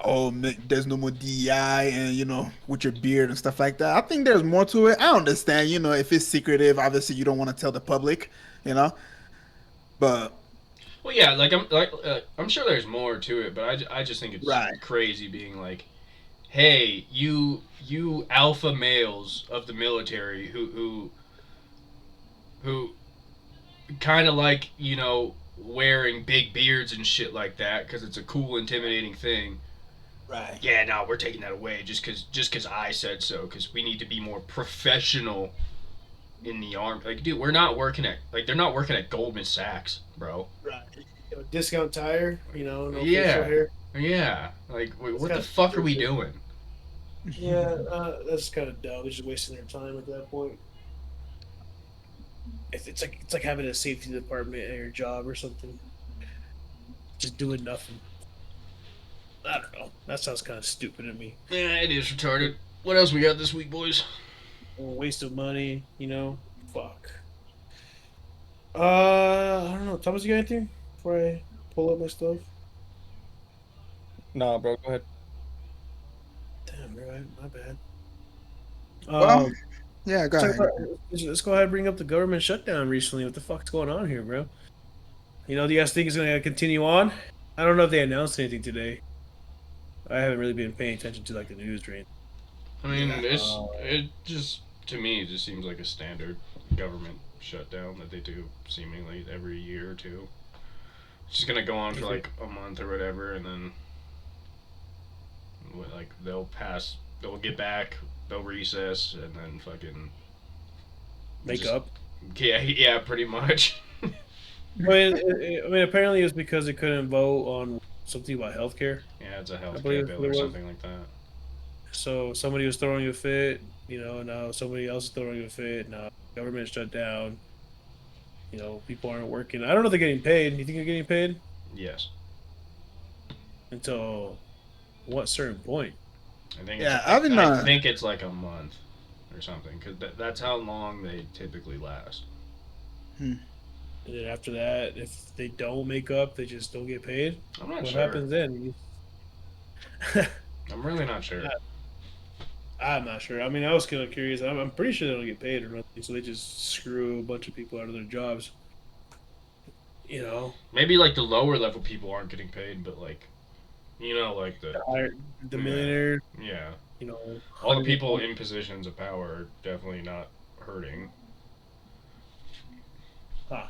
there's no more DEI and with your beard and stuff like that. I think there's more to it. I understand, if it's secretive, obviously you don't want to tell the public, but Well, yeah, I'm sure there's more to it, but I just think it's Right. crazy being like, hey, you alpha males of the military who kind of like wearing big beards and shit like that because it's a cool, intimidating thing. right, Yeah, no, we're taking that away just because I said so because we need to be more professional in the army. Like, dude, they're not working at Goldman Sachs, bro. Right. Discount tire, no Yeah. facial hair. Yeah, like what the kinda fuck are we stupid. doing? Yeah, that's kind of dumb. They're just wasting their time at that point. It's like having a safety department at your job or something, just doing nothing. I don't know. That sounds kind of stupid to me. Yeah, it is retarded. What else we got this week, boys? A waste of money, Fuck. I don't know. Thomas, you got anything before I pull up my stuff? Nah, bro, go ahead. Damn, right. My bad. Well, yeah, go ahead. Let's go ahead and bring up the government shutdown recently. What the fuck's going on here, bro? Do you guys think it's going to continue on? I don't know if they announced anything today. I haven't really been paying attention to like the news or anything. I mean, it just to me it just seems like a standard government shutdown that they do seemingly every year or two. It's just gonna go on for like a month or whatever, and then they'll get back, they'll recess, and then fucking Make just- up. Yeah, pretty much. Apparently it's because they couldn't vote on something about healthcare. Yeah, it's a health believe care it bill or was. something like that. So somebody was throwing a fit, now somebody else is throwing a fit. Now government shut down. People aren't working. I don't know if they're getting paid. You think they're getting paid? Yes, Until what certain point? I think. Yeah, I I've been, I think it's like a month or something because that's how long they typically last. And then after that, if they don't make up, they just don't get paid. I'm not What sure. happens then? I'm really not sure. I'm not sure. I mean, I was kind of curious. I'm pretty sure they don't get paid or nothing, so they just screw a bunch of people out of their jobs. You know, Maybe like the lower level people aren't getting paid, but like, like the millionaires. yeah, You know, all the people in positions of power are definitely not hurting. Huh.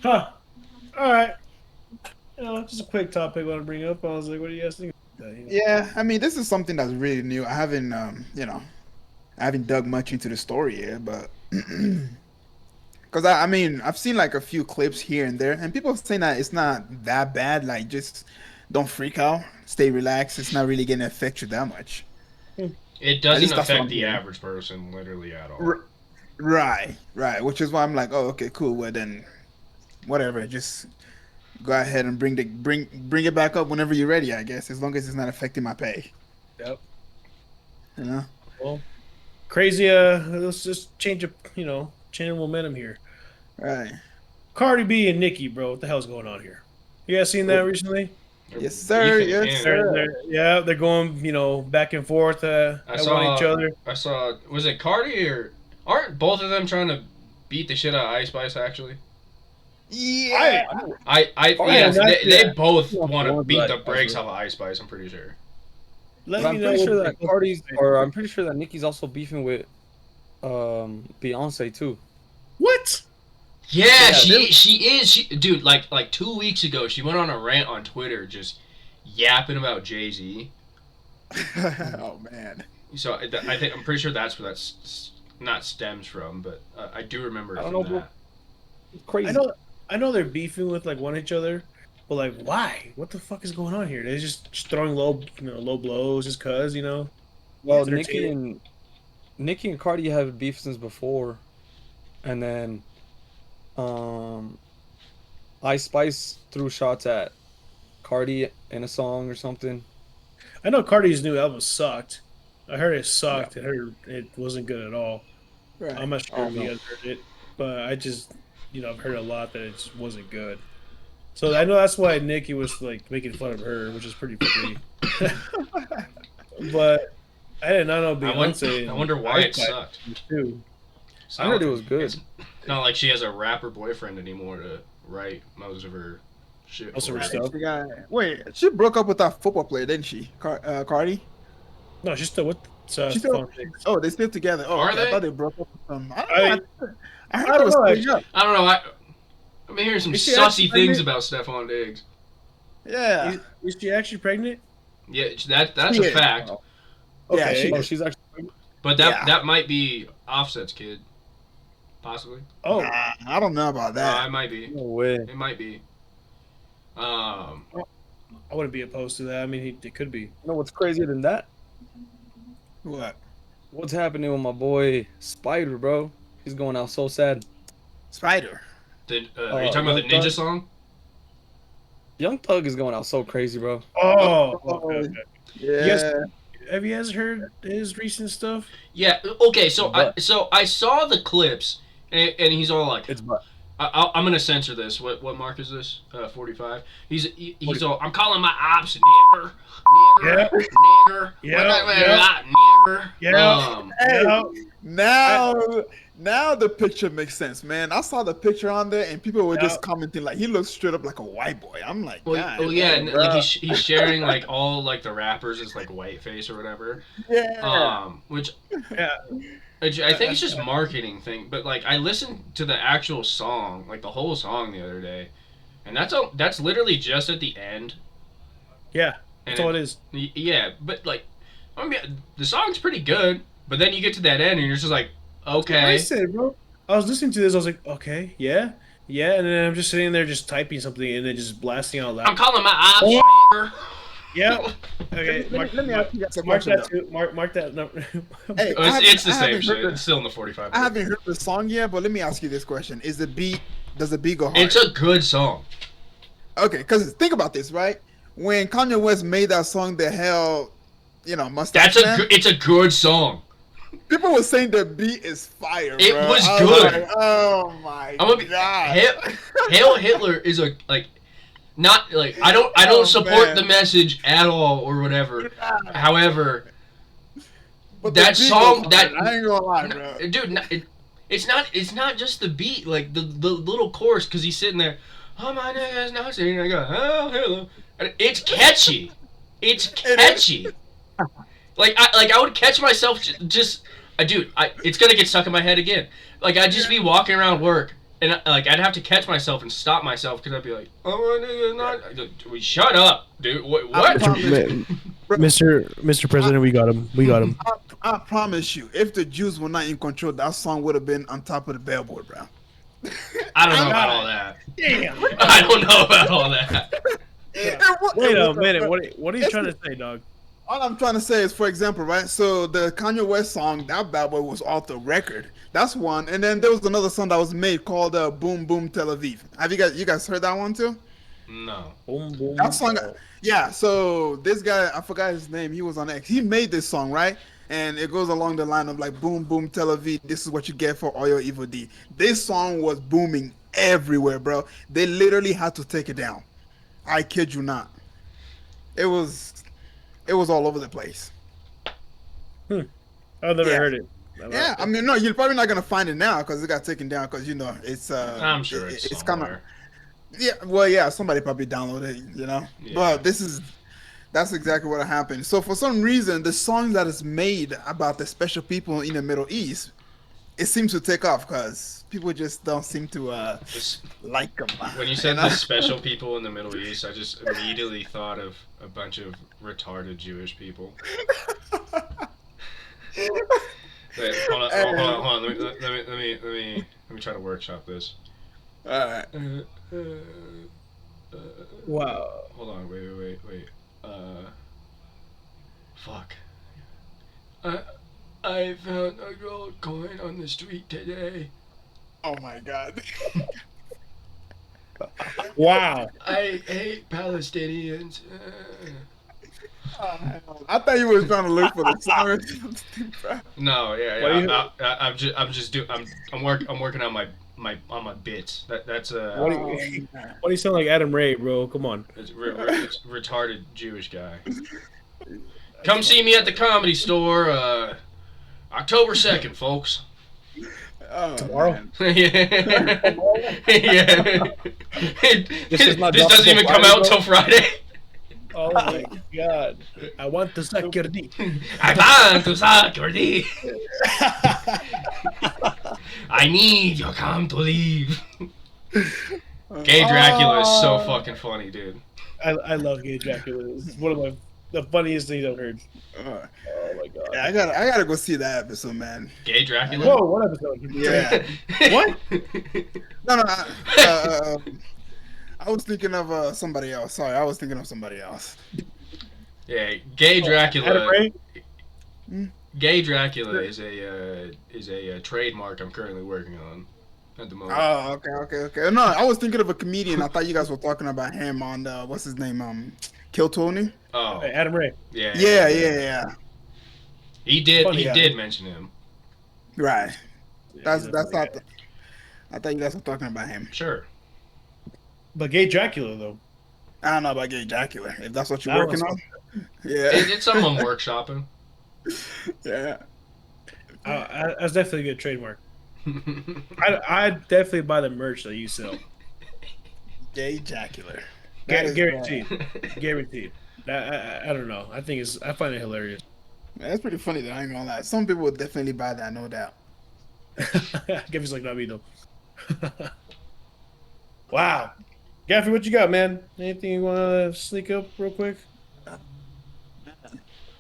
All right. Just a quick topic I want to bring up. I was like, what do you guys think about that? Yeah, I mean, this is something that's really new. I haven't, I haven't dug much into the story yet, but because I mean, I've seen like a few clips here and there, and people saying that it's not that bad. Like, just don't freak out, stay relaxed. It's not really going to affect you that much. It doesn't affect the average person literally at all. Right. Which is why I'm like, oh, okay, cool. Well, then, whatever. Just go ahead and bring it back up whenever you're ready. I guess, as long as it's not affecting my pay. Yep. You know. Well, crazy. Let's just change the momentum here. Right. Cardi B and Nicki, bro. What the hell's going on here? You guys seen that recently? Yes, sir. Yes, sir. They're going, back and forth at each other. I saw. Was it Cardi or aren't both of them trying to beat the shit out of Ice Spice? Actually. Yeah. Yes, they both want to beat the brakes off of Ice Spice. I'm pretty sure. I'm pretty sure that I'm pretty sure that Nicki's also beefing with Beyonce too. What? Yeah, she is. Dude, like 2 weeks ago, she went on a rant on Twitter, just yapping about Jay-Z. Oh man. So I'm pretty sure that's where that's not stems from, but I do remember. I don't know, bro. It's crazy. I know they're beefing with like one each other, but like why? What the fuck is going on here? They're just throwing low blows just cause, Well, Nicki and Cardi have beef since before, and then Ice Spice threw shots at Cardi in a song or something. I know Cardi's new album sucked. I heard it sucked. Yeah. I heard it wasn't good at all. Right. I'm not sure if you guys heard it, but I just, I've heard a lot that it just wasn't good. So I know that's why Nicki was like making fun of her, which is pretty funny. But I did not know Beyonce. I wonder why it sucked. Too. I heard it was good. It's not like she has a rapper boyfriend anymore to write most of her shit. Most of her stuff. Wait, she broke up with that football player, didn't she? Cardi? No, she's still with. She's still, they're still together. Oh, are they? I thought they broke up with them. I don't know. I don't know. I've been hearing some sussy things about Stephon Diggs. Yeah. Is she actually pregnant? Yeah, that's a fact. Okay. Yeah, she's actually pregnant. But that might be Offset's kid. Possibly. Oh. I don't know about that. It might be. No way. It might be. I wouldn't be opposed to that. I mean, it could be. You know what's crazier than that? What? What's happening with my boy Spider, bro? He's going out so sad. Spider. Are you talking about the Ninja song? Young Thug is going out so crazy, bro. Oh. Okay. Yeah. Have you guys heard his recent stuff? Yeah. Okay. So I saw the clips, and he's all like, "It's butt." I'm gonna censor this. What mark is this? 45. He's all. I'm calling my ops nigger. Now the picture makes sense, man. I saw the picture on there, and people were just commenting like he looks straight up like a white boy. I'm like, like he's sharing like all like the rappers as like whiteface or whatever. Yeah. Which I think it's just marketing thing, but like I listened to the actual song, like the whole song the other day, and that's literally just at the end. Yeah, that's all it is. Yeah, but like, I mean, the song's pretty good, but then you get to that end and you're just like, okay. I said, bro. I was listening to this. I was like, okay, yeah, and then I'm just sitting there just typing something and then just blasting out loud. I'm calling my ops. Yeah. Okay. Let me ask you guys a mark question. That too. Mark that number. Hey, it's the same shit. It's still in the 45. I haven't heard the song yet, but let me ask you this question: does the beat go hard? It's a good song. Okay, because think about this, right? When Kanye West made that song, the hell, Mustache Man. It's a good song. People were saying the beat is fire. It bro. was I good. like, oh my I'm gonna be god. Hail Hitler is a like not like I don't Oh, support man. the message at all or whatever. However, But the that beat song was that hard. I ain't gonna lie, bro. dude, it's not just the beat like the little chorus because he's sitting there. Oh my niggas not singing. I go Hail Hitler. And it's catchy. It's catchy. Like I would catch myself just dude. It's gonna get stuck in my head again. Like I'd just be walking around work. And like I'd have to catch myself and stop myself because I'd be like, "Oh, nigga, not." We shut up, dude. What? Mr. President, we got him. We got him. I promise you, if the Jews were not in control, that song would have been on top of the billboard, bro. I don't know about all that. Damn. I don't know about all that. Wait a minute. What are you trying to say, dog? All I'm trying to say is, for example, right? So the Kanye West song, that bad boy was off the record. That's one. And then there was another song that was made called "Boom Boom Tel Aviv." Have you guys heard that one too? No. Boom, boom. That song, yeah. So this guy, I forgot his name. He was on X. He made this song, right? And it goes along the line of like "Boom Boom Tel Aviv." This is what you get for all your evil deed. This song was booming everywhere, bro. They literally had to take it down. I kid you not. It was all over the place. I've never heard it. Yeah, I mean, no, you're probably not gonna find it now because it got taken down because it's I'm sure it's kind of somewhere. yeah. Well, yeah, somebody probably downloaded it, Yeah. But that's exactly what happened. So for some reason, the song that is made about the special people in the Middle East, it seems to take off because people just don't seem to like them. When you said the special people in the Middle East, I just immediately thought of a bunch of retarded Jewish people. Wait, hold on. Let me try to workshop this. All right. Wow. Hold on. Wait. Fuck. I found a gold coin on the street today. Oh my god. Wow. I hate Palestinians. I thought you were trying to look for the song or something, bro. No, yeah. I'm working on my bits. That's What do you sound like Adam Ray, bro? Come on. it's retarded Jewish guy. Come see me at the Comedy Store, October 2nd, folks. Oh, Tomorrow? man. Yeah. This doesn't even come out till Friday. Oh my god. I want to suck your dick. I want to suck your dick. I need your come to leave. Gay Dracula is so fucking funny, dude. I love Gay Dracula. It's one of the funniest things I've heard. Oh my god. yeah, I gotta go see that episode, man. Gay Dracula? Whoa, what episode? Yeah. What? No. I was thinking of somebody else. Sorry, I was thinking of somebody else. Yeah, Gay Dracula. Adam Ray? Gay Dracula is a trademark I'm currently working on at the moment. Oh, okay. No, I was thinking of a comedian. I thought you guys were talking about him on what's his name? Kill Tony. Oh, Hey, Adam Ray. Yeah. He did. Funny He guy. did mention him. Right. That's he's a not. funny guy. I thought you guys were talking about him. Sure. But Gay Dracula though. I don't know about Gay Dracula. If that's what you're That working one's on. Yeah. It's something I'm workshopping. Yeah. That's definitely a good trademark. I definitely buy the merch that you sell. Gay Dracula. Guaranteed. Guaranteed. I don't know. I find it hilarious. That's pretty funny though. I ain't gonna lie. Some people would definitely buy that, no doubt. Gaffy's like, not me though. Wow. Gaffy, what you got, man? Anything you want to sneak up real quick?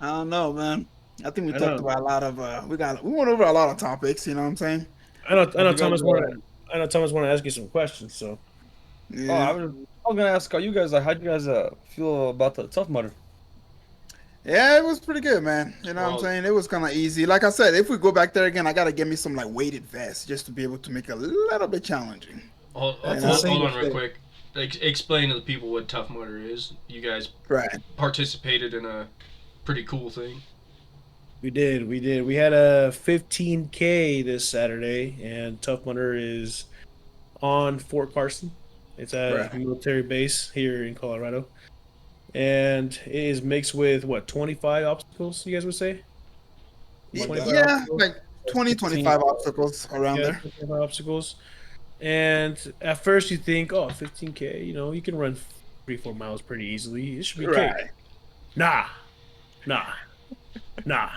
I don't know, man. I think we I talked know. about a lot of we went over a lot of topics. You know what I'm saying? I know you Thomas guys, wanted. I know Thomas wanted to ask you some questions. So Oh, Yeah. I was gonna ask you guys, like, how'd you guys feel about the Tough Mudder? Yeah, it was pretty good, man. You know what I'm Well- saying? It was kind of easy. Like I said, if we go back there again, I gotta get me some like weighted vests just to be able to make it a little bit challenging. Hold That's on insane. real quick. Explain to the people what Tough Mudder is. You guys Right. participated in a pretty cool thing. We did. We did. We had a 15K this Saturday, and Tough Mudder is on Fort Carson. It's a Right. military base here in Colorado, and it is mixed with what 25 obstacles. You guys would say Like that. 25 Yeah, obstacles. like 20, 15. 25 obstacles around Yeah, there. 25 obstacles. And at first you think, oh, 15K, you can run 3, 4 miles pretty easily. It should be cake. Right. Nah, nah, nah.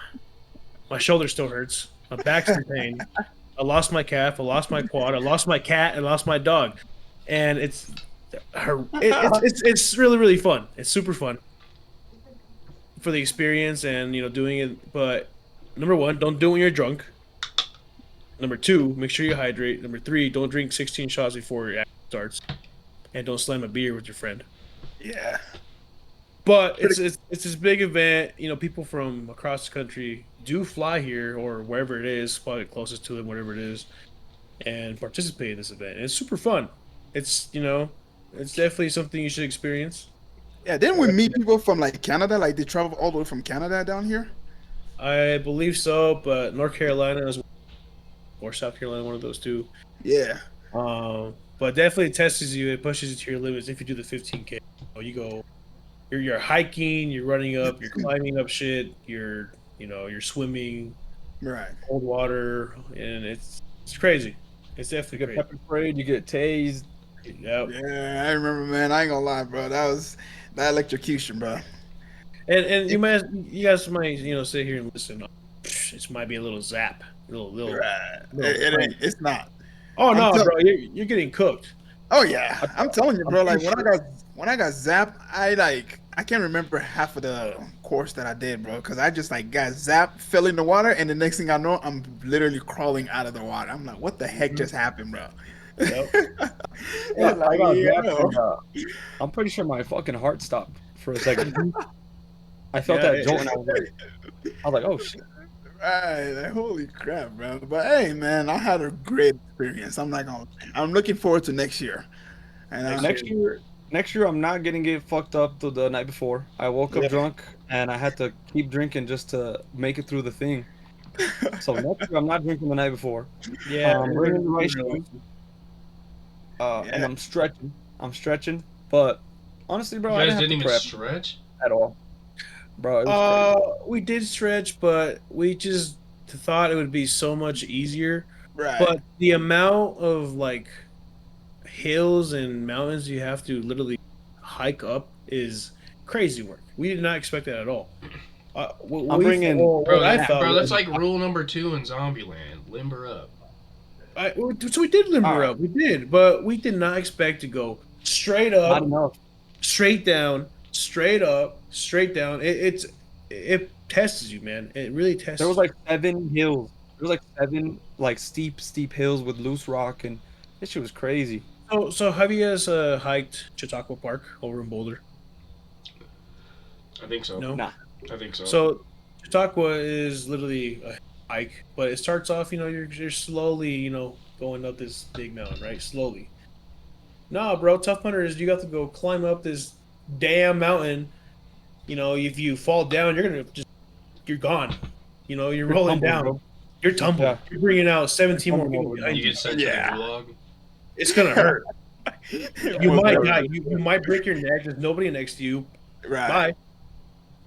My shoulder still hurts. My back's in pain. I lost my calf. I lost my quad. I lost my cat. I lost my dog. And it's really really fun. It's super fun for the experience and doing it. But number one, don't do it when you're drunk. Number two, make sure you hydrate. Number three, don't drink 16 shots before your act starts, and don't slam a beer with your friend. Yeah. But it's this big event. People from across the country do fly here or wherever it is, probably closest to them, whatever it is, and participate in this event. And it's super fun. It's definitely something you should experience. Yeah, didn't we meet people from like Canada? Like they travel all the way from Canada down here? I believe so, but North Carolina is or South Carolina, one of those two. Yeah. But definitely tests you. It pushes you to your limits if you do the 15K. You go. You're hiking. You're running up. You're climbing up shit. You're swimming, Right. cold water, and it's crazy. It's You definitely get crazy. pepper sprayed, you get tased. Yep. Yeah, I remember, man. I ain't gonna lie, bro. That was that electrocution, bro. And you guys might sit here and listen. This might be a little zap, little. Right. little It ain't. It's not. Oh I'm no, tell- bro, you're getting cooked. Oh yeah, I'm telling you, I'm bro. Like pretty when I got zapped, I can't remember half of the course that I did, bro. Because I just like got zapped, fell in the water, and the next thing I know, I'm literally crawling out of the water. I'm like, what the heck just happened, bro? Yep. Yeah, It's like, I got yeah, zapped and, I'm pretty sure my fucking heart stopped for a second. I felt Yeah, that jolt and I was like, oh shit. right. Like, holy crap, bro. But hey, man, I had a great experience. I'm not gonna. I'm looking forward to next year. And Next year I'm not gonna get fucked up to the night before. I woke up Yeah. drunk and I had to keep drinking just to make it through the thing. So next year I'm not drinking the night before. Yeah. I'm bringing the right shoes. And Yeah. I'm stretching. But honestly, bro, You I guys didn't didn't have even to prep stretch? at all. Bro, it was crazy. We did stretch, but we just thought it would be so much easier. Right. But the amount of like hills and mountains you have to literally hike up is crazy work. We did not expect that at all. I'm bringing- Bro, I thought bro, that's was- like rule number 2 in Zombieland. Limber up. so we did limber Alright. up. We did, but we did not expect to go straight up, Not enough. straight down, straight up, straight down. It tests you, man. It really tests. There was you. like 7 hills. There was like 7 like steep hills with loose rock, and this shit was crazy. So have you guys hiked Chautauqua Park over in Boulder? I think so. No. Nah. I think so. So Chautauqua is literally a hike, but it starts off, you're slowly, going up this big mountain, right? Slowly. Nah, bro, Tough Mudder is you got to go climb up this damn mountain. If you fall down, you're gone. You're rolling Tumble, down. bro. You're tumbled. Yeah. You're bringing out 17 more Tumble people over. behind you you. get sent Yeah. to the gulag. It's gonna hurt. You Well, might bro, die. You might break your neck. There's nobody next to you. Right. Bye.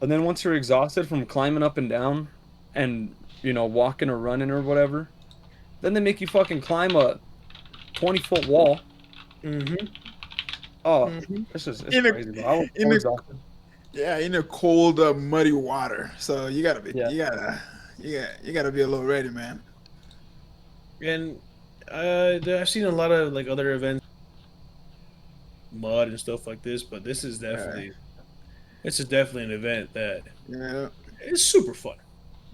And then once you're exhausted from climbing up and down and, walking or running or whatever, then they make you fucking climb a 20-foot wall. Mm-hmm. Oh, Mhm. it's In a- crazy, bro. I was in so a- exhausted. Yeah, in a cold, muddy water. So you gotta be. Yeah. You gotta be a little ready, man. And I've seen a lot of like other events, mud and stuff like this, but this is definitely an event that Yeah, is super fun.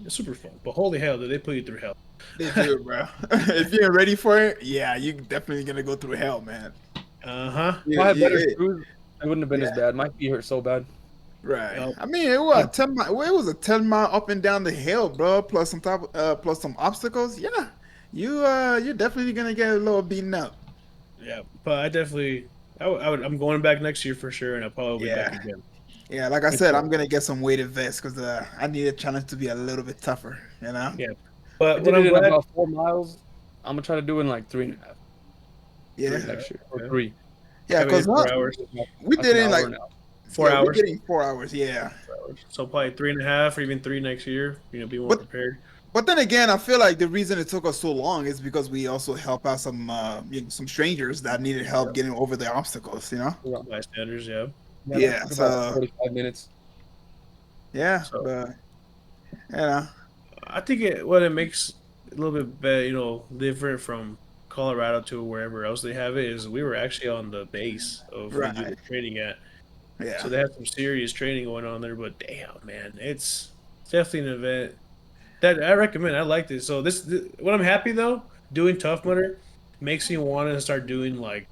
It's super fun. But holy hell, did they put you through hell? they do, bro. If you ain't ready for it, yeah, you definitely gonna go through hell, man. Uh-huh. If I had better Yeah, shoes, it wouldn't have been as bad. My feet hurt so bad. right. Yep. I mean, it was 10 mile. Well, it was a 10 mile up and down the hill, bro. Plus some obstacles. Yeah, you're definitely gonna get a little beaten up. Yeah. But I'm going back next year for sure, and I'll probably be back Yeah. again. Yeah, like I said, I'm gonna get some weighted vests because I need a challenge to be a little bit tougher. You know. Yeah. I But did what it I'm in glad, about 4 miles. I'm gonna try to do it in like 3.5 Yeah. next year or Okay. 3. Yeah, I mean, because 4 hours, we Like did an it in hour like and out. 4 hours. we did it in 4 hours. Yeah. So probably 3.5 or even 3 next year. Be more But prepared. But then again, I feel like the reason it took us so long is because we also help out some some strangers that needed help getting over the obstacles. You know. Yeah, Bystanders, yeah. yeah, that Yeah. took about So 45 minutes. yeah, So but you know, I think what it makes a little bit better, different from Colorado to wherever else they have it is we were actually on the base of we do right? the training at. Yeah. So they have some serious training going on there, but damn, man, it's definitely an event that I recommend. I liked it. So what I'm happy though, doing Tough Mudder makes me want to start doing like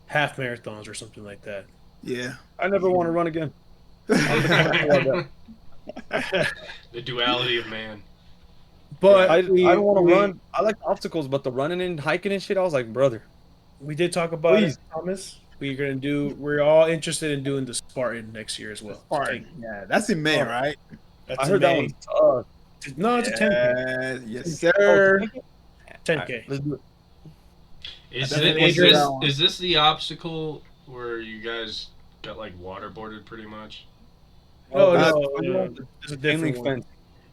half marathons or something like that. Yeah. I never want to run again. I'm the kind of fool like that. The duality of man. But I we don't want to we run. I like obstacles, but the running and hiking and shit, I was like, brother, we did talk about it, please. Thomas. We're all interested in doing the Spartan next year as The well. So Spartan. Yeah, that's in May, oh, right? that's I in heard that May. one's tough. No, it's a 10K. Yeah. Yes, 10K. Oh, it's a sir. 10K? All right, 10K. let's do it. Is definitely it want is to do that this one. is this the obstacle where you guys got like waterboarded pretty much? Oh Uh, no, it's a Chain different link one. fence.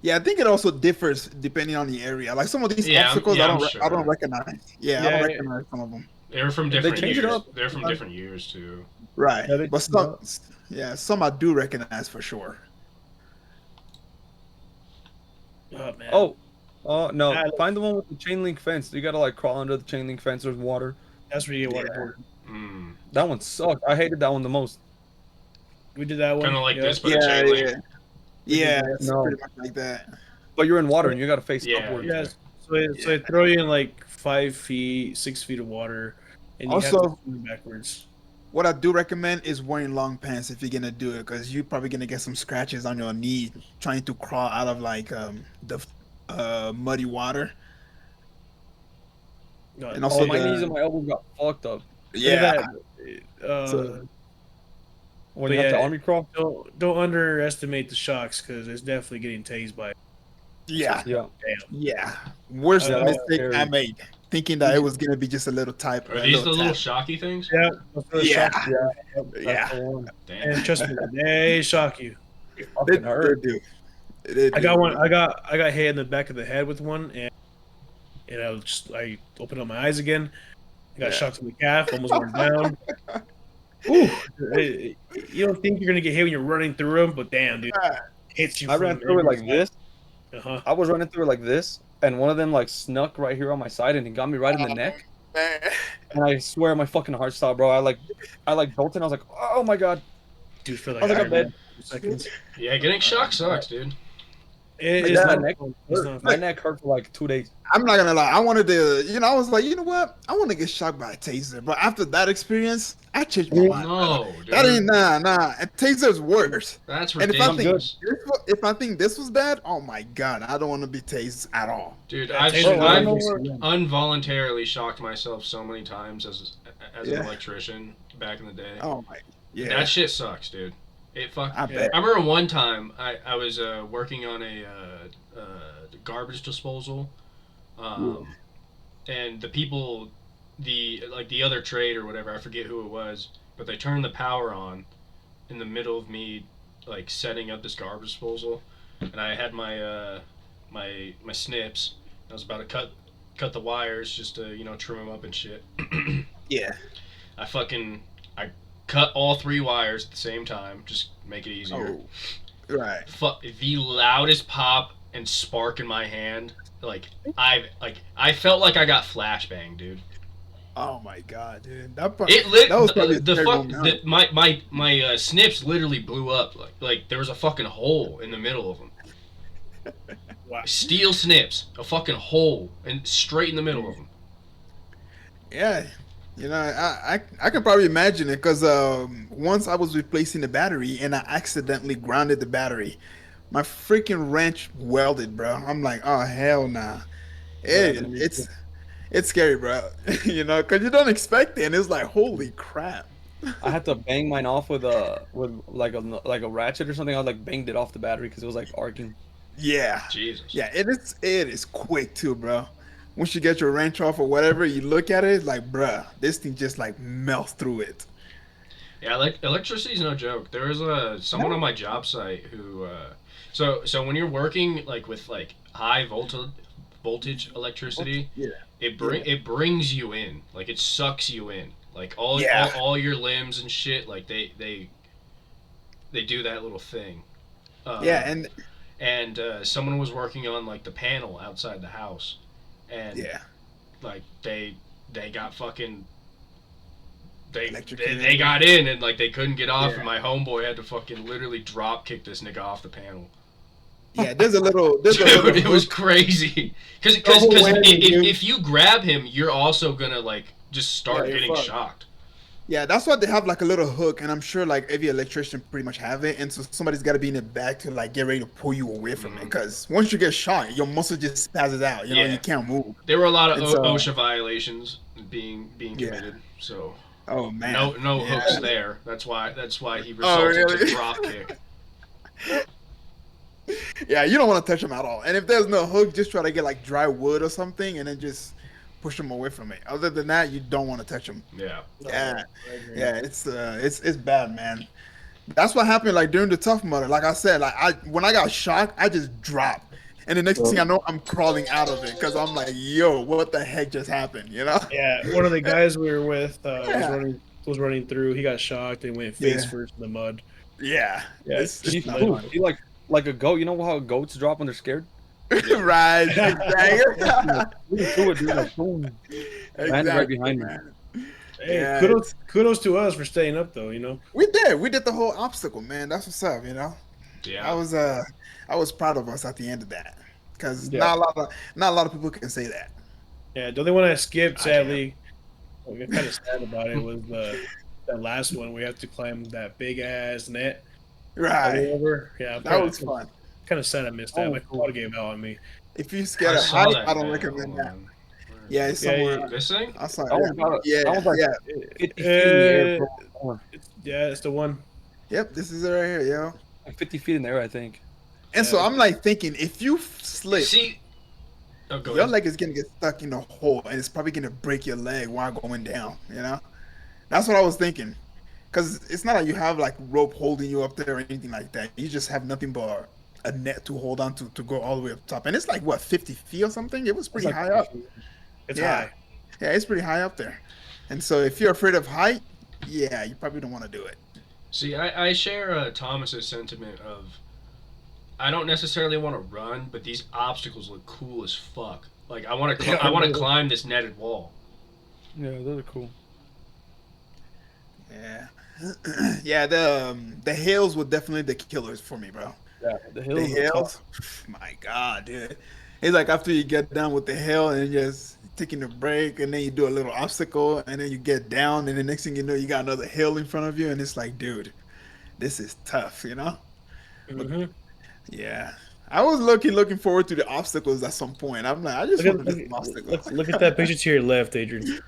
Yeah, I think it also differs depending on the area. Like some of these Yeah, obstacles, I'm I don't sure. recognize. Yeah, I don't Yeah, recognize some of them. They're from They different change it years. up. They're from different years too. Right. yeah, they But changed it up. yeah, some I do recognize for sure. Oh man. Oh, no. Ah, Find the one with the chain link fence. You gotta like crawl under the chain link fence. There's water. that's where you get Yeah. waterboarded. Mm. That one sucked. I hated that one the most. We did that one. Kind of like yeah. this, but a Yeah, chain link. yeah. We did Yeah, that. it's No. pretty much like that. But you're in water So- and you gotta face Yeah. upwards. Yes. So they throw you in like 5 feet, 6 feet of water, and you have Also- to swim backwards. What I do recommend is wearing long pants if you're gonna do it, because you're probably gonna get some scratches on your knee trying to crawl out of like the muddy water. And also Oh, my the knees and my elbows got fucked up. yeah. Uh, When But you have to yeah. army crawl. don't underestimate the shocks because it's definitely getting tased by. Yeah. Yeah. Yeah. Worst Yeah, that was mistake I scary. made, thinking that it was gonna be just a little type. Are a these the little little tap. shocky things? Yeah, those Yeah. shocks. Yeah. That's the one. Damn. And trust me, they shock you. It They, fucking hurt. do. They I got do. one. I got hit in the back of the head with one, and I opened up my eyes again. I got Yeah. shocked in the calf, almost went down. Ooh, you don't think you're gonna get hit when you're running through them, but damn, dude, it hits you. I ran through it like this. Uh-huh. I was running through it like this, and one of them like snuck right here on my side, and it got me right in the neck. Man. And I swear my fucking heart stopped, bro. I like bolted. I was like, oh my god. Dude, for like I was like, I'm dead. seconds. Yeah, getting shocked sucks, dude. It's Yeah, not neck fun. It's not My fun. neck hurt for like 2 days. I'm not gonna lie. I wanted to, I was like, you know what? I want to get shocked by a taser. But after that experience, I changed my mind. No, dude. That ain't nah. A taser's worse. That's And if I ridiculous. think if I think this was bad, oh my god, I don't want to be tased at all. Dude, Yeah, I've, taser I I've know is- where- involuntarily shocked myself so many times as Yeah. an electrician back in the day. Oh my, yeah. That shit sucks, dude. It fuck. I bet. I remember one time I was working on a garbage disposal, and the people, the other trade or whatever, I forget who it was, but they turned the power on in the middle of me like setting up this garbage disposal, and I had my my snips. I was about to cut the wires just to trim them up and shit. Yeah. I cut all 3 wires at the same time, just make it easier. Oh, right. The loudest pop and spark in my hand, I felt like I got flashbang, dude. Oh my god, dude. That That was probably a the terrible fuck amount. my snips literally blew up like there was a fucking hole in the middle of them. Wow. Steel snips, a fucking hole and straight in the middle of them. Yeah. I can probably imagine it because once I was replacing the battery and I accidentally grounded the battery, my freaking wrench welded, bro. I'm like, oh hell nah. It's scary, bro. Because you don't expect it, and it's like, holy crap. I had to bang mine off with like a ratchet or something. I like banged it off the battery because it was like arcing. Yeah, Jesus. yeah. It is quick too, bro. Once you get your wrench off or whatever, you look at it, it's like, bruh, this thing just like melts through it. Yeah, like electricity's no joke. There was someone on my job site who so when you're working like with like high voltage electricity, Yeah, it brings you in. Like it sucks you in. Like yeah, all your limbs and shit, like they do that little thing. yeah, Um, and and someone was working on like the panel outside the house, and yeah, like they got fucking electrocuted. they got in and like they couldn't get off, Yeah. and my homeboy had to fucking literally drop kick this nigga off the panel. Yeah, there's a little Dude, it was crazy. Because whole whammy, dude. if you grab him, you're also gonna like just start Yeah, you're getting fucked. shocked. Yeah, that's why they have like a little hook, and I'm sure like every electrician pretty much have it, and so somebody's got to be in the back to like get ready to pull you away from it, because once you get shot, your muscle just spazzes out. You know, Yeah. you can't move. There were a lot of And so- OSHA violations being Yeah. committed. So Oh man, no Yeah. hooks there. That's why he Oh, resulted to really? drop kick. Yeah, you don't want to touch them at all. And if there's no hook, just try to get like dry wood or something, and then just push them away from it. Other than that, you don't want to touch them. Yeah. Yeah, yeah, it's bad, man. That's what happened like during the Tough Mudder. Like I said, like when I got shocked, I just dropped, and the next thing I know, I'm crawling out of it because I'm like, yo, what the heck just happened? You know? Yeah, one of the guys we were with Yeah. was running through. He got shocked and went face Yeah. first in the mud. Yeah, Yeah, it's He, not flew. fun. he like a goat. You know how goats drop when they're scared? Right, exactly. He threw it, dude, like, boom. Man's right behind me. man. Hey, Yeah, kudos to us for staying up though. You know. We did the whole obstacle, man. That's what's up, you know. Yeah. I was proud of us at the end of that, because Yeah. not a lot of people can say that. Yeah, the only one I skipped, I sadly, I'm kind of sad about it, was that last one. We have to climb that big ass net Right, over. Yeah, that was fun. kind of sad I missed that. Oh, My quad gave out on me. If you're scared I of saw height, that I don't thing. recommend Hold that. on. Yeah, it's Yeah, somewhere. yeah. This thing? I saw That was it. about Yeah, that was like yeah. 50 feet in the air, bro. Yeah, it's the one. Yep, this is it right here, yo. Like 50 feet in the air, I think. And so Yeah. I'm like thinking, if you slip, See. Oh, go your ahead. leg is gonna get stuck in a hole, and it's probably gonna break your leg while going down. You know, that's what I was thinking. Because it's not like you have like rope holding you up there or anything like that. You just have nothing but a net to hold on to go all the way up top. And it's like what, 50 feet or something? It was pretty It's like high up. It's Yeah. high. Yeah, it's pretty high up there. And so if you're afraid of height, yeah, you probably don't want to do it. See, I share Thomas's sentiment of I don't necessarily want to run, but these obstacles look cool as fuck. Like I want to Yeah, I want to really. climb this netted wall. Yeah, those are cool. Yeah. Yeah, the hills were definitely the killers for me, bro. Yeah, the hills. The are hills, tough. my God, dude. It's like after you get down with the hill and just taking a break, and then you do a little obstacle, and then you get down, and the next thing you know, you got another hill in front of you, and it's like, dude, this is tough, you know? Mhm. Yeah. I was looking forward to the obstacles at some point. I'm like, I just Look want at, to do some obstacles. look at that picture to your left, Adrian.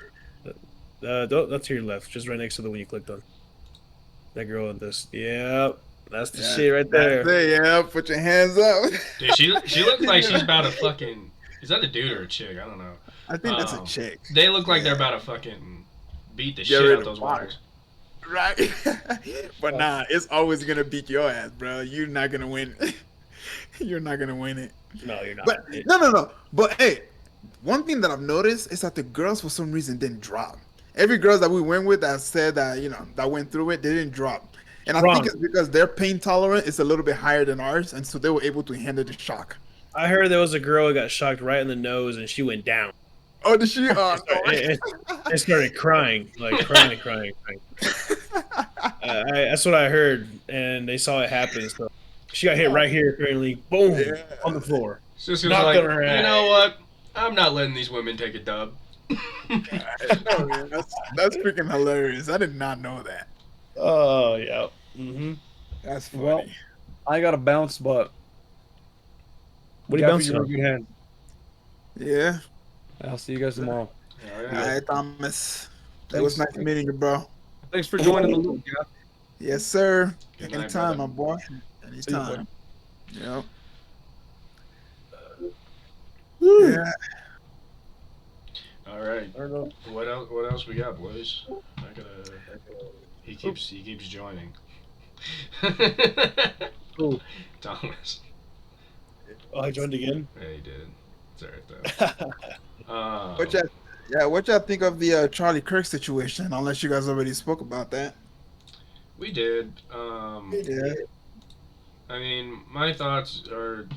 That's to your left, just right next to the one you clicked on. That girl in this. Yep, that's the Yeah, shit right there. That's it, yeah, put your hands up. Dude, she looks like she's about to fucking. Is that a dude or a chick? I don't know. I think that's a Um, chick. They look like they're Yeah. about to fucking beat the Get shit rid out of those water. wires. Right? But nah, it's always gonna beat your ass, bro. You're not gonna win. You're not gonna win it. No, you're not. But no. But hey, one thing that I've noticed is that the girls for some reason didn't drop. Every girl that we went with that said that, you know, that went through it, they didn't drop. And I Wrong. think it's because their pain tolerance is a little bit higher than ours, and so they were able to handle the shock. I heard there was a girl who got shocked right in the nose and she went down. Oh, did she? Oh, It started crying. Crying. That's what I heard, and they saw it happen. So she got hit right here, apparently. Boom, Yeah. on the floor. Sister was Knocked like, on her you ass. know what? I'm not letting these women take a dub. Oh, man, that's freaking hilarious. I did not know that. Oh yeah. Mm-hmm. That's funny. Well, I got to bounce, but What are you Gaffy, bouncing you're on? in good hands. Yeah. I'll see you guys tomorrow. All right, Thomas. It was nice meeting you, bro. Thanks for joining the loop, yeah. Yes, sir. Good night, Anytime, brother. my boy. See you, boy. Anytime. Yep. Woo. Yeah. All right. I don't know. What else? What else we got, boys? I gotta. He keeps joining. Cool. Thomas. Oh, I joined again. Yeah, he did. It's alright though. What y'all think of the Charlie Kirk situation? Unless you guys already spoke about that. We did. Yeah. I mean, my thoughts are,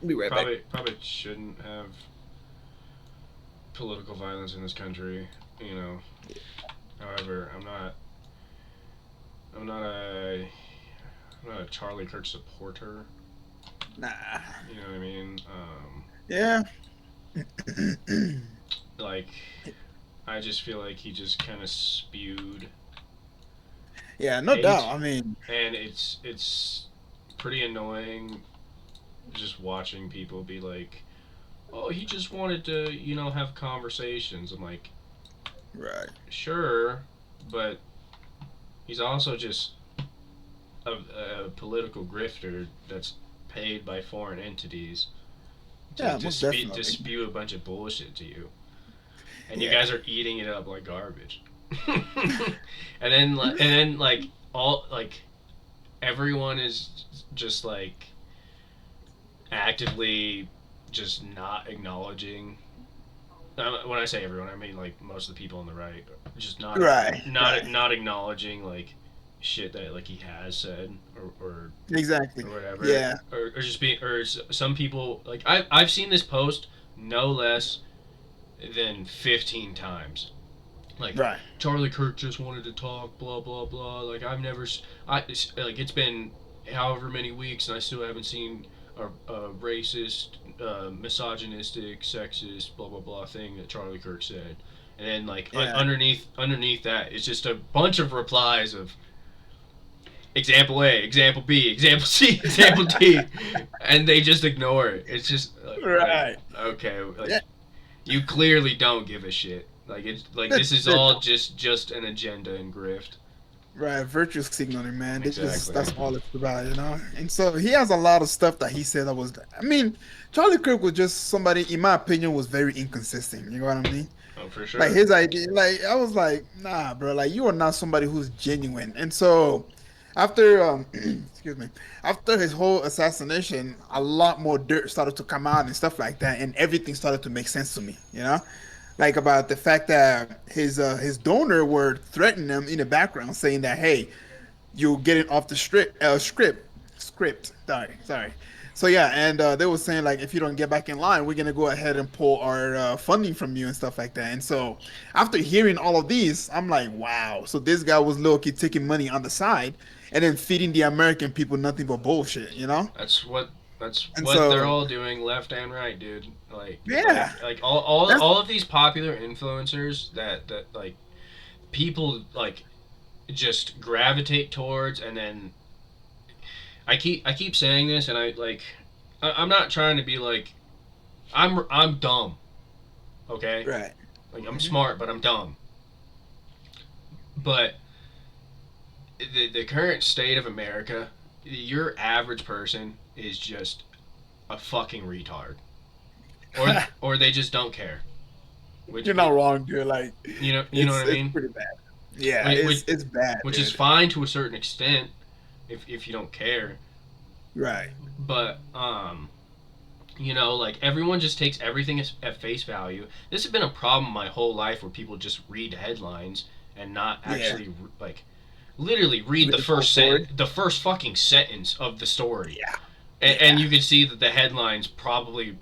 Be right back. probably shouldn't have political violence in this country. However, I'm not a Charlie Kirk supporter. Nah. You know what I mean? Yeah. Like, I just feel like he just kind of spewed, Yeah, no hate. doubt. I mean, and it's pretty annoying just watching people be like, "Oh, he just wanted to, have conversations." I'm like, right. sure, but he's also just a political grifter that's paid by foreign entities Yeah, to most definitely. spew a bunch of bullshit to you, and you Yeah. guys are eating it up like garbage. and then like all like everyone is just like actively just not acknowledging. When I say everyone, I mean like most of the people on the right, just not Right. not acknowledging like shit that like he has said or Exactly. whatever. Yeah. Or just being some people like I've seen this post no less than 15 times. Like Right. Charlie Kirk just wanted to talk, blah blah blah. Like it's been however many weeks and I still haven't seen a racist, misogynistic, sexist, blah blah blah thing that Charlie Kirk said. And then like Yeah. underneath that is just a bunch of replies of example A, example B, example C, example D, and they just ignore it. It's just Right. okay, like Yeah. you clearly don't give a shit. Like it's like this is all just an agenda and grift. Right, virtue signaling, man. Exactly. That's all it's about, And so he has a lot of stuff that he said that was. I mean, Charlie Kirk was just somebody, in my opinion, was very inconsistent. You know what I mean? Oh, for sure. Like his idea, like I was like, nah, bro. Like you are not somebody who's genuine. And so after, excuse me, after his whole assassination, a lot more dirt started to come out and stuff like that, and everything started to make sense to me. Like about the fact that his donor were threatening him in the background, saying that, hey, you're getting off the script. Sorry. So yeah, and they were saying like, if you don't get back in line, we're gonna go ahead and pull our funding from you and stuff like that. And so after hearing all of these, I'm like, wow. So this guy was low key taking money on the side and then feeding the American people nothing but bullshit. That's what And so they're all doing, left and right, dude. Like yeah, like all That's- all of these popular influencers that like people like just gravitate towards, and then I keep saying this, and I'm not trying to be like I'm dumb, okay? right. Like I'm smart, but I'm dumb. But the current state of America, your average person is just a fucking retard, or they just don't care. Which, You're not wrong, dude. Like you know what I mean? It's pretty bad. Yeah, Which- it's bad. Which dude. is fine to a certain extent, if you don't care. right. But like everyone just takes everything at face value. This has been a problem my whole life, where people just read headlines and not actually like literally read the the full first story. the first fucking sentence of the story. Yeah. And you can see that the headline's probably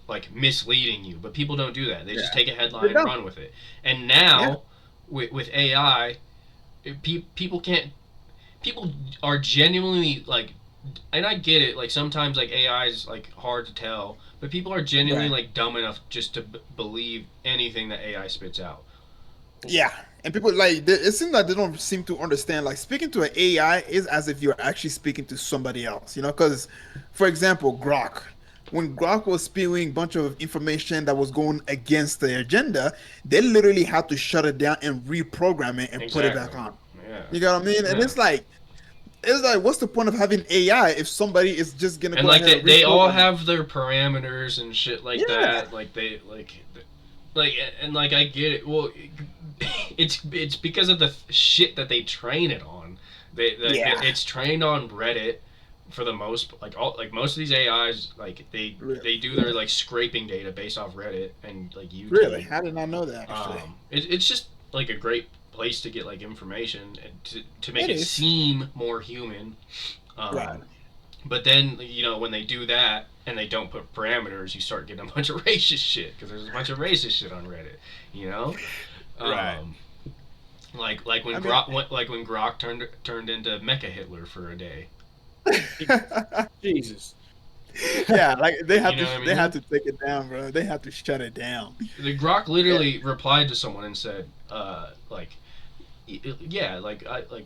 like misleading you, but people don't do that. They just Yeah. take a headline They and don't. run with it. And now with AI, people can't. People are genuinely like, and I get it. Like sometimes like AI is like hard to tell, but people are genuinely Right. like dumb enough just to believe anything that AI spits out. Yeah, and people like it seems like they don't seem to understand. Like speaking to an AI is as if you're actually speaking to somebody else. Because, for example, Grok. when Grok was spewing a bunch of information that was going against the agenda, they literally had to shut it down and reprogram it and put it back Exactly. on. Yeah. You know what I mean? And Yeah. it's like, what's the point of having AI if somebody is just gonna And go like ahead and they all reprogram it? have their parameters and shit like Yeah. that. Like and like I get it. Well, it's because of the shit that they train it on. Yeah. It's trained on Reddit for the most like most of these AIs Really? they do their like scraping data based off Reddit and like YouTube. Really? How did I know that actually? It's just like a great place to get like information and to make It it is. seem more human. Right. But then when they do that and they don't put parameters, you start getting a bunch of racist shit because there's a bunch of racist shit on Reddit. You know, Right. Like when I mean- Grok turned into Mecha Hitler for a day. Jesus. Yeah, like they have You know to what I they mean? have to take it down, bro. They have to shut it down. The Grok literally replied to someone and said, yeah,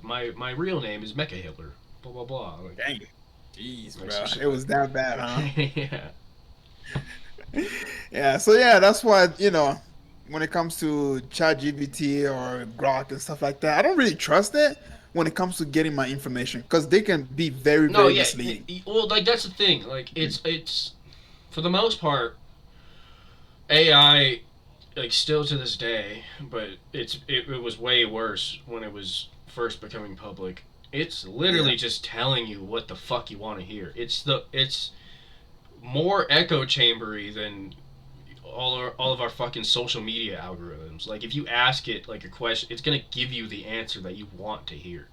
my real name is Mecha Hitler. Blah blah blah. Like, Dang. Jeez, Like bro. some shit It was that bad, huh? yeah. Yeah, so yeah, that's why, when it comes to ChatGPT or Grok and stuff like that, I don't really trust it when it comes to getting my information because they can be very, No, very yeah. misleading. Well, like that's the thing. Like it's for the most part, AI, like still to this day, but it was way worse when it was first becoming public. It's literally Yeah. just telling you what the fuck you want to hear. It's more echo chambery than all of our fucking social media algorithms. Like if you ask it like a question, it's gonna give you the answer that you want to hear.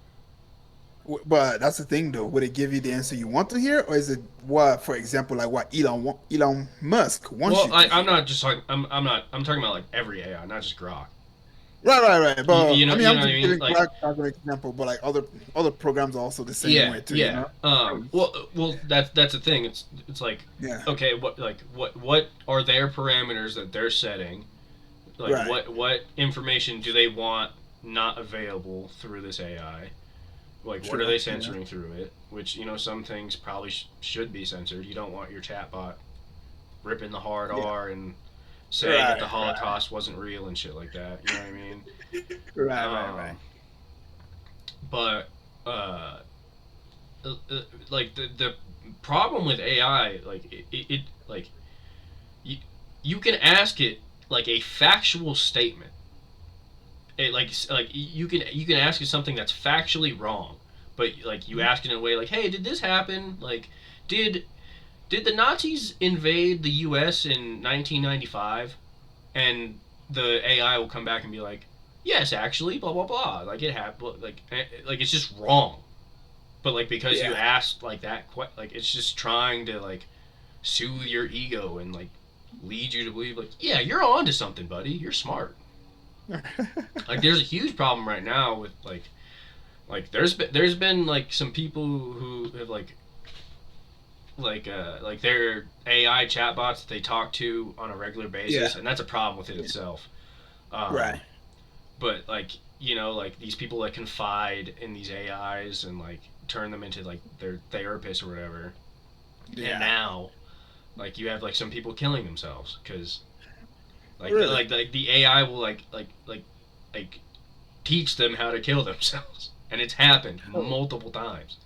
But that's the thing, though. Would it give you the answer you want to hear, or is it what, for example, like what Elon Musk wants Well, you to I'm hear? not just talking. I'm not. I'm talking about like every AI, not just Grok. Right. But You know, I mean, you I'm know what just I mean? giving Like, Grok as an example, but like other programs are also the same yeah, way too. yeah. Well, that's the thing. It's like, Yeah. okay, what are their parameters that they're setting? Like, Right. what information do they want not available through this AI? Like, what are True, they yeah. censoring through it? Which some things probably should be censored. You don't want your chatbot ripping the hard Yeah. R and saying that the Right. Holocaust wasn't real and shit like that. You know what I mean? Right. But uh, like the problem with AI, like it like you can ask it like a factual statement. It like you can ask it something that's factually wrong, but like you ask it in a way like, hey, did this happen? Like, did the Nazis invade the U.S. in 1995? And the AI will come back and be like, yes, actually, blah blah blah. Like it happened. Like it's just wrong. But like because you Yeah. asked like that, like it's just trying to like soothe your ego and like lead you to believe like, yeah, you're on to something, buddy. You're smart. Like there's a huge problem right now with like there's been like some people who have like their AI chatbots that they talk to on a regular basis, Yeah. and that's a problem within itself. Right. But like like these people that confide in these AIs and like turn them into like their therapists or whatever. Yeah. And now, like you have like some people killing themselves because like Really? like the AI will like teach them how to kill themselves, and it's happened multiple times.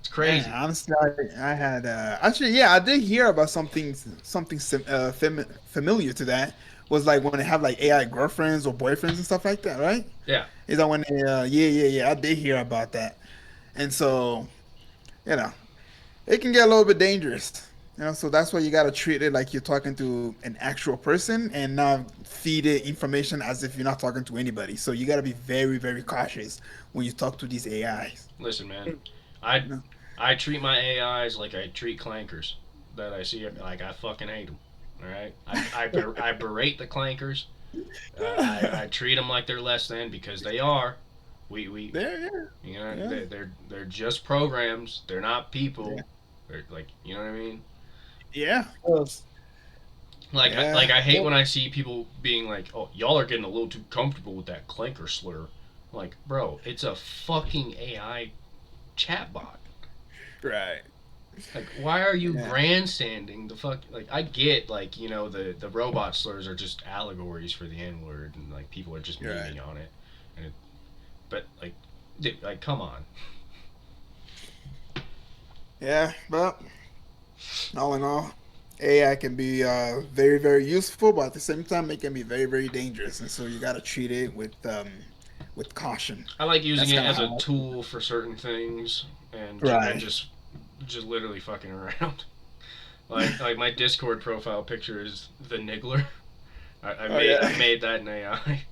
It's crazy. Man, honestly, I had actually, yeah, I did hear about something familiar to that. Was like when they have like AI girlfriends or boyfriends and stuff like that, right? Yeah. Is that when they? Yeah. I did hear about that, and so you know, it can get a little bit dangerous. So that's why you gotta treat it like you're talking to an actual person and not feed it information as if you're not talking to anybody. So you gotta be very, very cautious when you talk to these AIs. Listen, man, I You know? I treat my AIs like I treat clankers that I see. Like I fucking hate them. All right, I berate the clankers. I treat them like they're less than because they are. We There, yeah. they're just programs. They're not people. Yeah. They're like what I mean. Yeah. Like Yeah. I hate when I see people being like, "Oh, y'all are getting a little too comfortable with that clanker slur." Like, bro, it's a fucking AI chatbot. Right. Like, why are you Yeah. grandstanding the fuck? Like, I get, like, you know, the robot slurs are just allegories for the N word, and like people are just Right. memeing on it, but like, dude, like, come on. Yeah, but all in all, AI can be very, very useful, but at the same time, it can be very, very dangerous, and so you got to treat it with caution. I like using That's it kind of as a how. tool for certain things, and Right. just literally fucking around. Like my Discord profile picture is the Niggler. Oh yeah. I made that in AI.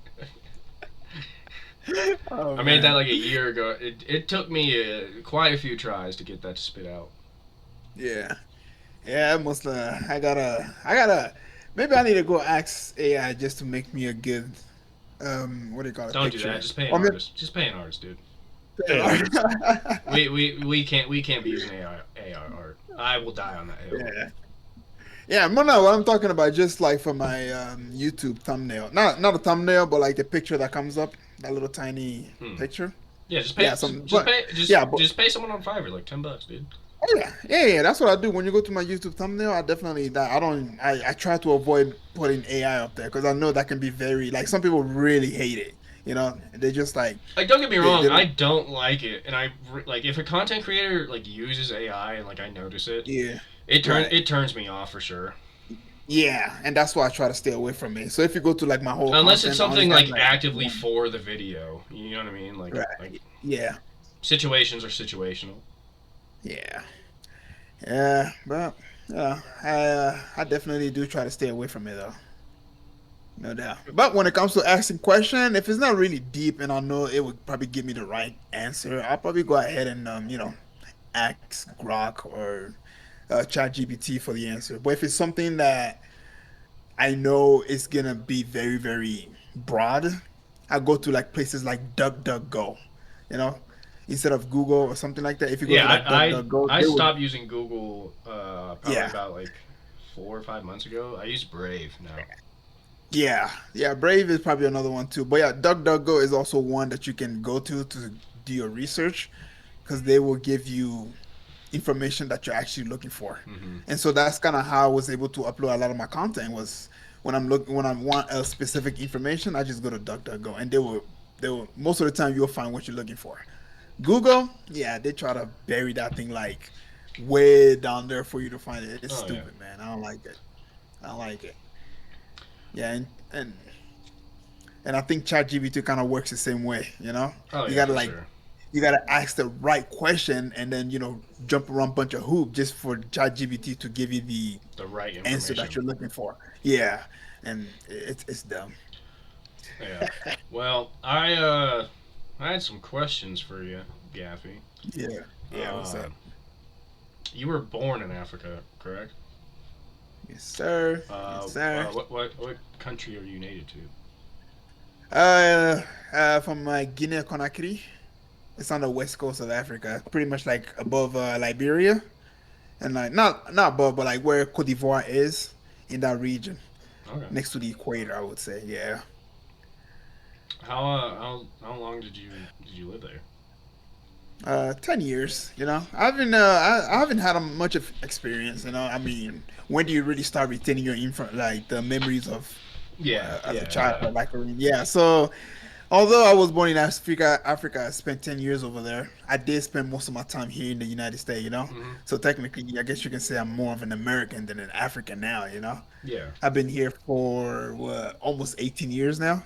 Oh I made that man. like a year ago. It took me quite a few tries to get that to spit out. Yeah. Yeah. I must. Maybe I need to go ask AI just to make me a good. What do you call it? Don't do that. Picture. Just pay an Or maybe. artist. Just pay an artist, dude. Yeah. We can't be using AI art. I will die on that hill. Yeah. Yeah, but no, what I'm talking about just like for my YouTube thumbnail. Not a thumbnail, but like the picture that comes up, that little tiny Hmm. picture. Yeah, just pay. Yeah, some Just but pay. yeah, but Just pay someone on Fiverr like $10, dude. oh yeah. That's what I do. When you go to my YouTube thumbnail, I definitely that I try to avoid putting AI up there because I know that can be very like some people really hate it. They just like Like, don't get me they wrong. I don't don't like it, and like if a content creator like uses AI and like I notice it, yeah. Right. it turns me off for sure. Yeah, and that's why I try to stay away from it. So if you go to like my whole Unless it's content, I only something have like like actively one. for the video. You know what I mean? Like Right. Yeah. situations are situational. Yeah. Yeah, but I definitely do try to stay away from it though, no doubt. But when it comes to asking question, if it's not really deep and I know it would probably give me the right answer, I'll probably go ahead and ask Grok or ChatGPT for the answer. But if it's something that I know is gonna be very very broad, I go to like places like DuckDuckGo, you know, instead of Google or something like that. If you go Yeah, to like DuckDuckGo, I they would stopped using Google probably yeah. about like 4 or 5 months ago. I use Brave now. Yeah. Brave is probably another one too. But yeah, DuckDuckGo is also one that you can go to do your research because they will give you information that you're actually looking for. Hmm. And so that's kind of how I was able to upload a lot of my content was when I want a specific information, I just go to DuckDuckGo and they will most of the time you'll find what you're looking for. Google, yeah, they try to bury that thing like way down there for you to find it. It's Oh yeah. stupid, man. I don't like it. I don't like it. Yeah, and I think ChatGPT kind of works the same way. Oh You yeah, gotta for like sure. you gotta ask the right question and then jump around a bunch of hoop just for ChatGPT to give you the The right answer that information. you're looking for. Yeah, and it's dumb. Yeah. Well, I had some questions for you, Gaffy. Yeah, yeah. What's Uh, up? you were born in Africa, correct? Yes, sir. Yes, sir. What country are you native to? From Guinea Conakry. It's on the west coast of Africa, pretty much like above Liberia, and like not above, but like where Cote d'Ivoire is in that region, Okay. next to the equator, I would say. Yeah. How long did you live there? 10 years. I haven't had much of experience. I mean, when do you really start retaining your info, like the memories of Yeah, as a yeah, child? yeah. Yeah. So, although I was born in Africa, I spent 10 years over there. I did spend most of my time here in the United States. Hmm. So technically, I guess you can say I'm more of an American than an African now. Yeah. I've been here for what, almost 18 years now.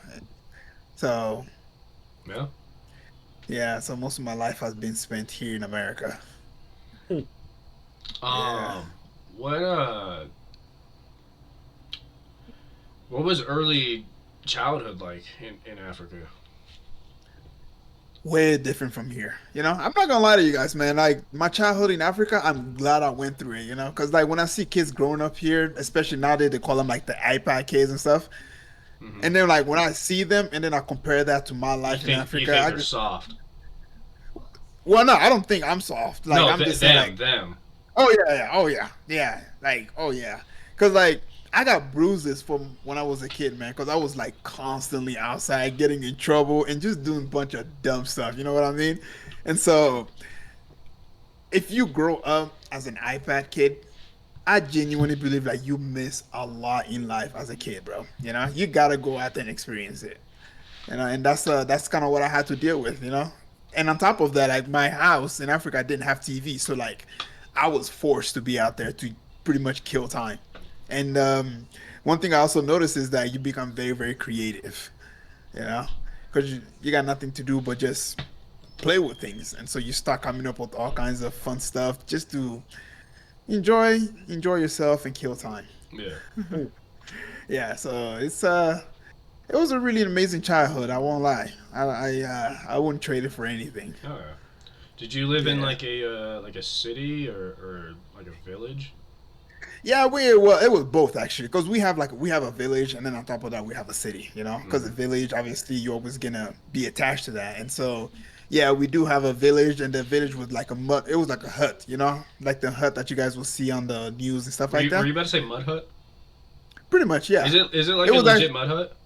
So Yeah. yeah, so most of my life has been spent here in America. Yeah. Um, what what was early childhood like in Africa? Way different from here. I'm not gonna lie to you guys, man. Like my childhood in Africa, I'm glad I went through it. Because like when I see kids growing up here, especially nowadays, they call them like the iPad kids and stuff. Hmm. And then like when I see them, and then I compare that to my life in You Africa, think I they're just soft? well, no, I don't think I'm soft. Like No, I'm just saying, them like, them. oh yeah, oh yeah, like oh yeah, because like I got bruises from when I was a kid, man. Because I was like constantly outside, getting in trouble and just doing a bunch of dumb stuff. You know what I mean? And so if you grow up as an iPad kid, I genuinely believe like you miss a lot in life as a kid, bro. You know, you gotta go out there and experience it. You know, and that's kind of what I had to deal with. You know, and on top of that, like my house in Africa didn't have TV, so like I was forced to be out there to pretty much kill time. And one thing I also noticed is that you become very, very creative. You know, because you got nothing to do but just play with things, and so you start coming up with all kinds of fun stuff just to enjoy enjoy yourself and kill time. Yeah. Yeah, so it was a really amazing childhood. I won't lie. I wouldn't trade it for anything. Oh, yeah. Did you live in Yeah. like a city or like a village? Yeah, we well, it was both actually, because we have a village, and then on top of that we have a city. You know, because the village obviously you're always gonna be attached to that, and so yeah, we do have a village, and the village was like a mud. It was like a hut, you know, like the hut that you guys will see on the news and stuff like Were that. you about to say mud hut? Pretty much, yeah. Is it like It a was legit mud hut?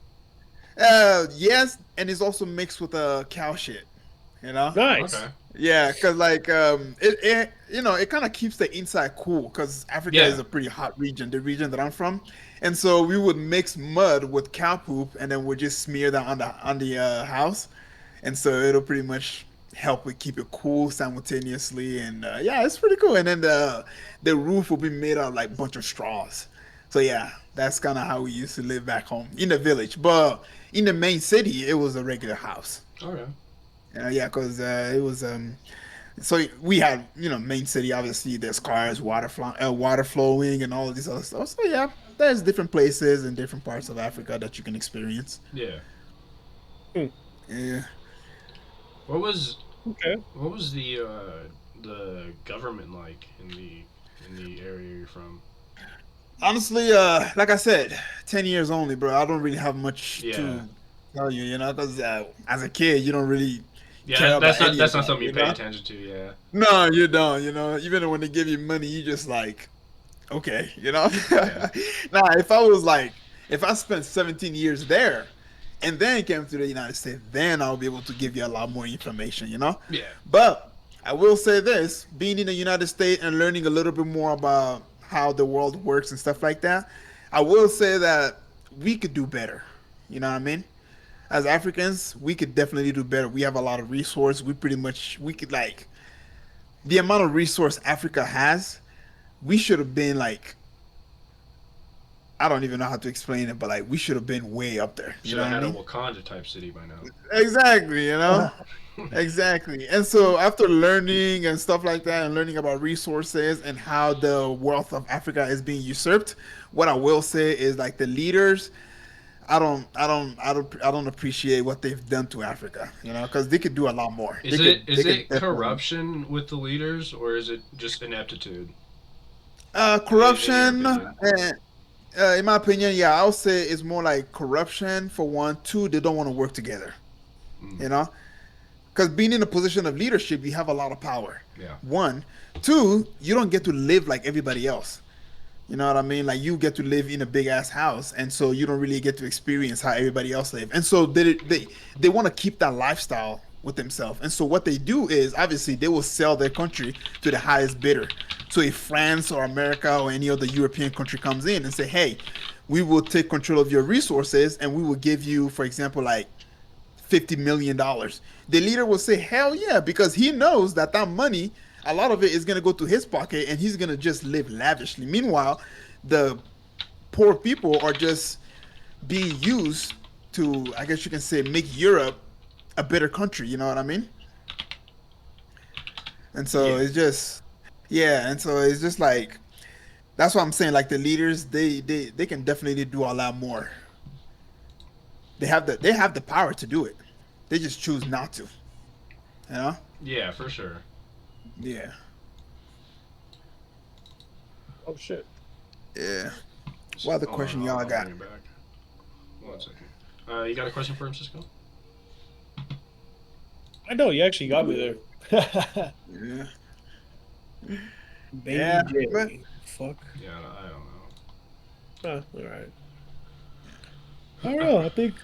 yes, and it's also mixed with cow shit. You know. Nice. Okay. Yeah, cause like it you know it kind of keeps the inside cool because Africa Yeah. is a pretty hot region, the region that I'm from, and so we would mix mud with cow poop and then we'd just smear that on the house, and so it'll pretty much help with keep it cool simultaneously, and yeah, it's pretty cool. And then the roof will be made out of like bunch of straws, so yeah, that's kind of how we used to live back home in the village, but in the main city it was a regular house. Okay. Yeah, because it was so we had main city obviously there's cars, water flowing, and all of these other stuff. So yeah, there's different places in different parts of Africa that you can experience. Yeah. Yeah. Okay. What was the government like in the area you're from? Honestly, like I said, 10 years only, bro. I don't really have much Yeah. to tell you, because as a kid, you don't really Yeah, care that's about not any that's of not that, something you pay attention to. Yeah. No, you don't. Even when they give you money, you just like, okay, Yeah. Nah, if I spent 17 years there and then came to the United States, then I'll be able to give you a lot more information. Yeah. But I will say this, being in the United States and learning a little bit more about how the world works and stuff like that, I will say that we could do better. You know what I mean? As Africans, we could definitely do better. We have a lot of resource. We could like the amount of resource Africa has, we should have been like, I don't even know how to explain it, but like we should have been way up there. You Should know have what I had a mean? Wakanda type city by now. Exactly, exactly. And so after learning and stuff like that and learning about resources and how the wealth of Africa is being usurped, what I will say is like the leaders, I don't appreciate what they've done to Africa, because they could do a lot more. Is it definitely- corruption with the leaders or is it just ineptitude? Corruption, In your opinion? in my opinion, yeah, I'll say it's more like corruption for one. Two, they don't want to work together. Mm. You know, because being in a position of leadership, you have a lot of power. Yeah. One, two, you don't get to live like everybody else. You know what I mean? Like you get to live in a big ass house, and so you don't really get to experience how everybody else live. And so they want to keep that lifestyle with themselves. And so what they do is obviously they will sell their country to the highest bidder. So if France or America or any other European country comes in and say, "Hey, we will take control of your resources and we will give you, for example, like $50 million," the leader will say, "Hell yeah," because he knows that money, a lot of it is going to go to his pocket and he's going to just live lavishly. Meanwhile, the poor people are just being used to, I guess you can say, make Europe a better country. You know what I mean? And so Yeah. it's just, yeah. And so it's just like, that's what I'm saying. Like the leaders, they can definitely do a lot more. They have the power to do it. They just choose not to. You know? Yeah, for sure. Yeah. Oh shit. Yeah. What other question y'all I'll got? bring it back. 1 second. You got a question for him, Cisco? I know you actually got me there. Yeah. Baby Yeah, J. but- Fuck. Yeah, I don't know. All right. I don't know. I think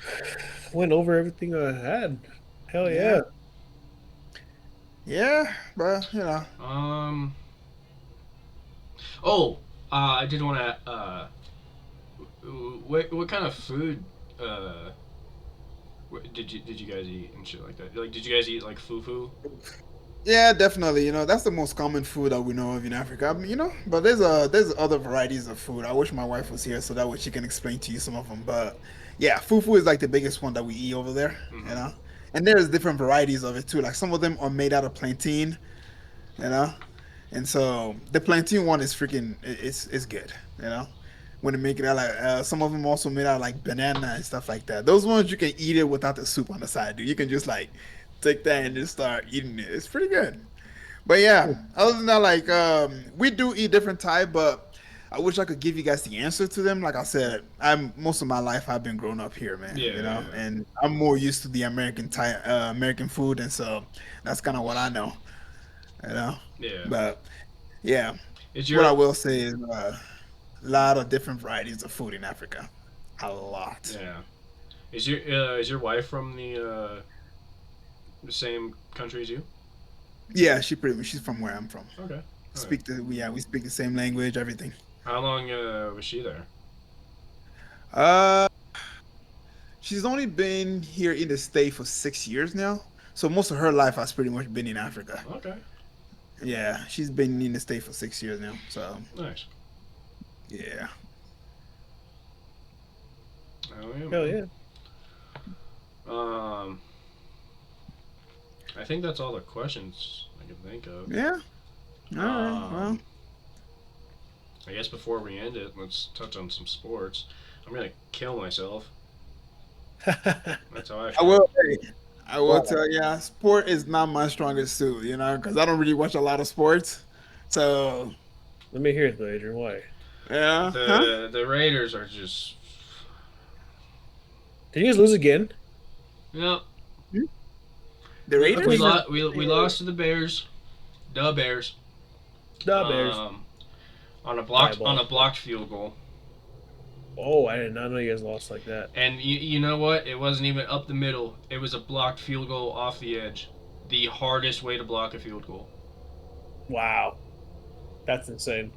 went over everything I had. Hell yeah. Yeah, but you know. Oh, I did want to. What kind of food? Did you guys eat and shit like that? Like, did you guys eat like fufu? Yeah, definitely. You know, that's the most common food that we know of in Africa. I mean, you know, but there's other varieties of food. I wish my wife was here so that way she can explain to you some of them. But yeah, fufu is like the biggest one that we eat over there. You Mm-hmm. know, and there's different varieties of it too. Like some of them are made out of plantain. You know, and so the plantain one is freaking it's good. You know, when they make it out like some of them also made out of like banana and stuff like that. Those ones you can eat it without the soup on the side, dude. You can just like take that and just start eating it. It's pretty good. But yeah, other than that, like we do eat different type, but I wish I could give you guys the answer to them. Like I said, I'm most of my life I've been growing up here, man. Yeah, You yeah, know, and I'm more used to the American type, American food, and so that's kind of what I know. You know, yeah. but yeah, Is what I your will say is a lot of different varieties of food in Africa, a lot. yeah? Is your wife from the same country as you? Yeah, she's from where I'm from. Okay. Okay. Speak the yeah, we speak the same language, everything. How long was she there? Uh. She's only been here in the state for 6 years now. So most of her life has pretty much been in Africa. Okay. Yeah, she's been in the state for 6 years now. So Nice. yeah. Oh yeah. Hell Man. yeah. Um, I think that's all the questions I can think of. Yeah. All right. Well, Um, I guess before we end it, let's touch on some sports. I'm gonna kill myself. That's how I I feel. will I will tell you, sport is not my strongest suit, you know, because I don't really watch a lot of sports. So Let me hear it though, Adrian. Why? yeah. Huh? The Raiders are just Did you guys lose again? you know The I thought we you Raiders? guys- lost we lost to the Bears, the Bears, Nah, Bears. on a Eyeball. blocked field goal. Oh, I did not know you guys lost like that. And you know what? It wasn't even up the middle. It was a blocked field goal off the edge. The hardest way to block a field goal. Wow, that's insane.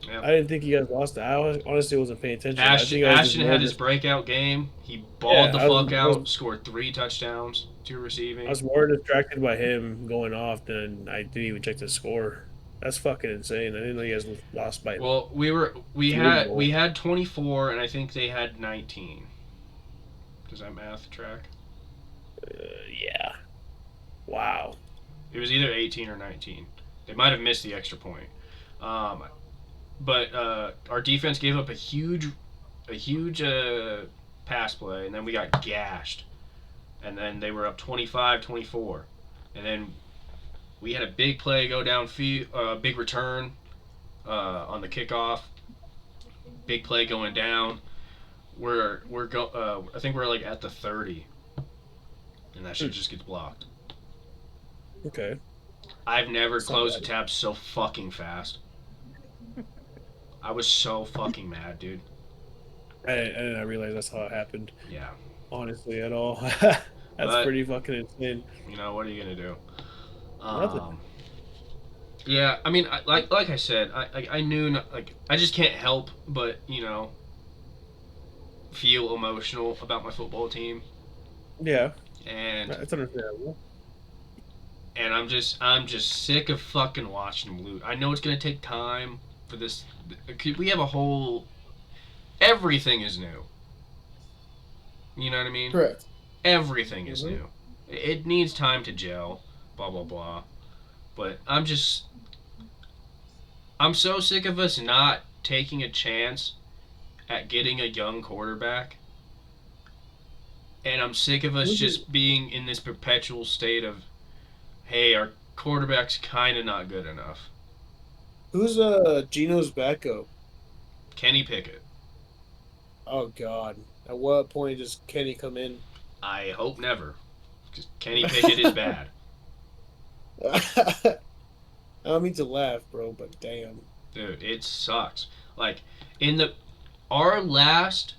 Yeah. I didn't think you guys lost it. Honestly wasn't paying attention. I Ashton, think I was just Ashton had his more, breakout game. He balled the I fuck out, was, scored 3 touchdowns, 2 receiving. I was more distracted by him going off than I didn't even check the score. That's fucking insane. I didn't know you guys lost by. Well, we had 24 and I think they had 19. Does that math track? Yeah. Wow. It was either 18 or 19. They might have missed the extra point. But our defense gave up a huge pass play, and then we got gashed. And then they were up 25-24. And then we had a big play go down big return on the kickoff. Big play going down. I think we're like at the 30, and that shit just gets blocked. Okay. I've never It's not closed a bad. tab so fucking fast. I was so fucking mad, dude. I did not realize that's how it happened. Yeah. Honestly, at all. That's But pretty fucking insane. you know what are you gonna do? Nothing. Yeah, I mean, like I said, I knew I just can't help but feel emotional about my football team, Yeah, and that's understandable. I'm just sick of fucking watching them lose. I know it's gonna take time for this. We have a whole everything is new. You know what I mean? Correct. Everything is Mhm. new. It needs time to gel. Blah blah blah. But I'm so sick of us not taking a chance at getting a young quarterback. And I'm sick of us just being in this perpetual state of, hey, our quarterback's kind of not good enough. Who's Gino's backup? Kenny Pickett. Oh God! At what point does Kenny come in? I hope never. Because Kenny Pickett is bad. I don't mean to laugh, bro, but damn. Dude, it sucks. Like, in the... Our last...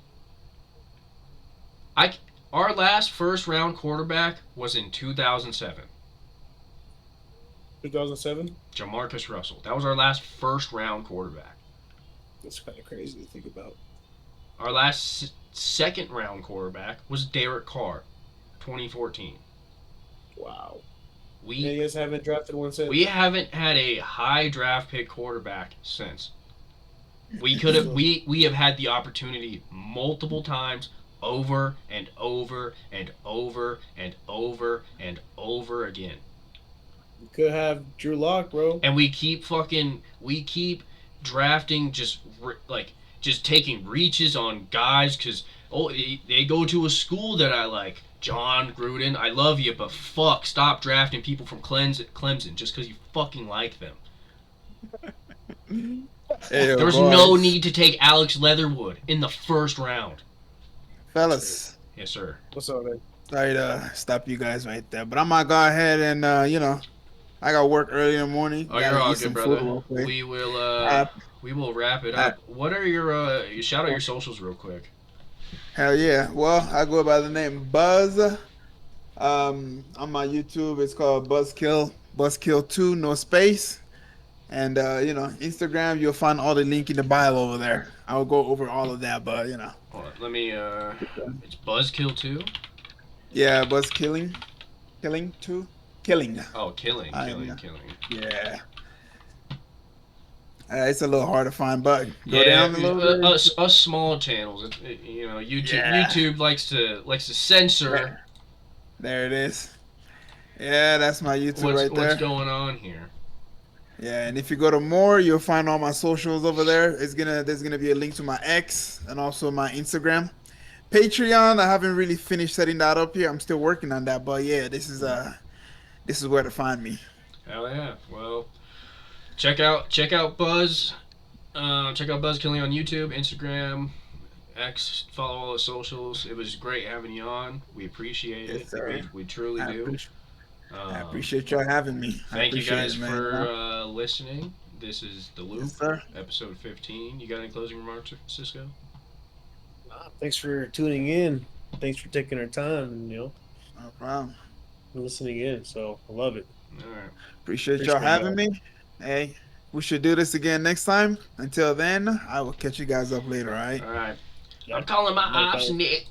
Our last first round quarterback was in 2007. 2007. Jamarcus Russell. That was our last first round quarterback. That's kind of crazy to think about. Our last second round quarterback was Derek Carr, 2014. Wow. We Yeah, you guys haven't drafted one since. we haven't had a high draft pick quarterback since. We could have we have had the opportunity multiple times over and over and over and over and over again. You could have Drew Lock, bro. And we keep drafting just taking reaches on guys because they go to a school that I like. John Gruden, I love you, but fuck, stop drafting people from Clemson just because you fucking like them. Hey, There was boys. no need to take Alex Leatherwood in the first round. Fellas. Yes, sir. What's up, man? Sorry to stop you guys right there, but I'm gonna go ahead and I got work early in the morning. Oh, Gotta you're all eat good, some brother. food real quick. We will wrap it up. What are your you shout out your socials real quick? Hell yeah. Well, I go by the name Buzz. On my YouTube, it's called Buzzkill2, no space. And Instagram, you'll find all the link in the bio over there. I'll go over all of that, but Hold on, let me it's Buzzkill2. yeah, Killing 2, killing. Oh, killing. Yeah. It's a little hard to find, but go Yeah, down a little bit. us small channels. YouTube likes to censor. There it is. Yeah, that's my YouTube right there. What's going on here? Yeah, and if you go to more, you'll find all my socials over there. There's gonna be a link to my X and also my Instagram. Patreon, I haven't really finished setting that up yet. I'm still working on that, but yeah, this is where to find me. Hell yeah! Well, check out Buzz. Check out Buzz Killing on YouTube, Instagram, X. Follow all the socials. It was great having you on. We appreciate it. Yes, sir. We truly do. I appreciate y'all having me. Thank you guys it, man. for listening. This is The Loop, Yes, sir. episode 15. You got any closing remarks, Cisco? Thanks for tuning in. Thanks for taking our time and No problem. listening in. So I love it. All right. Appreciate y'all having me. Hey, we should do this again next time. Until then, I will catch you guys up later, all right? All right. I'm calling my ops, Nick.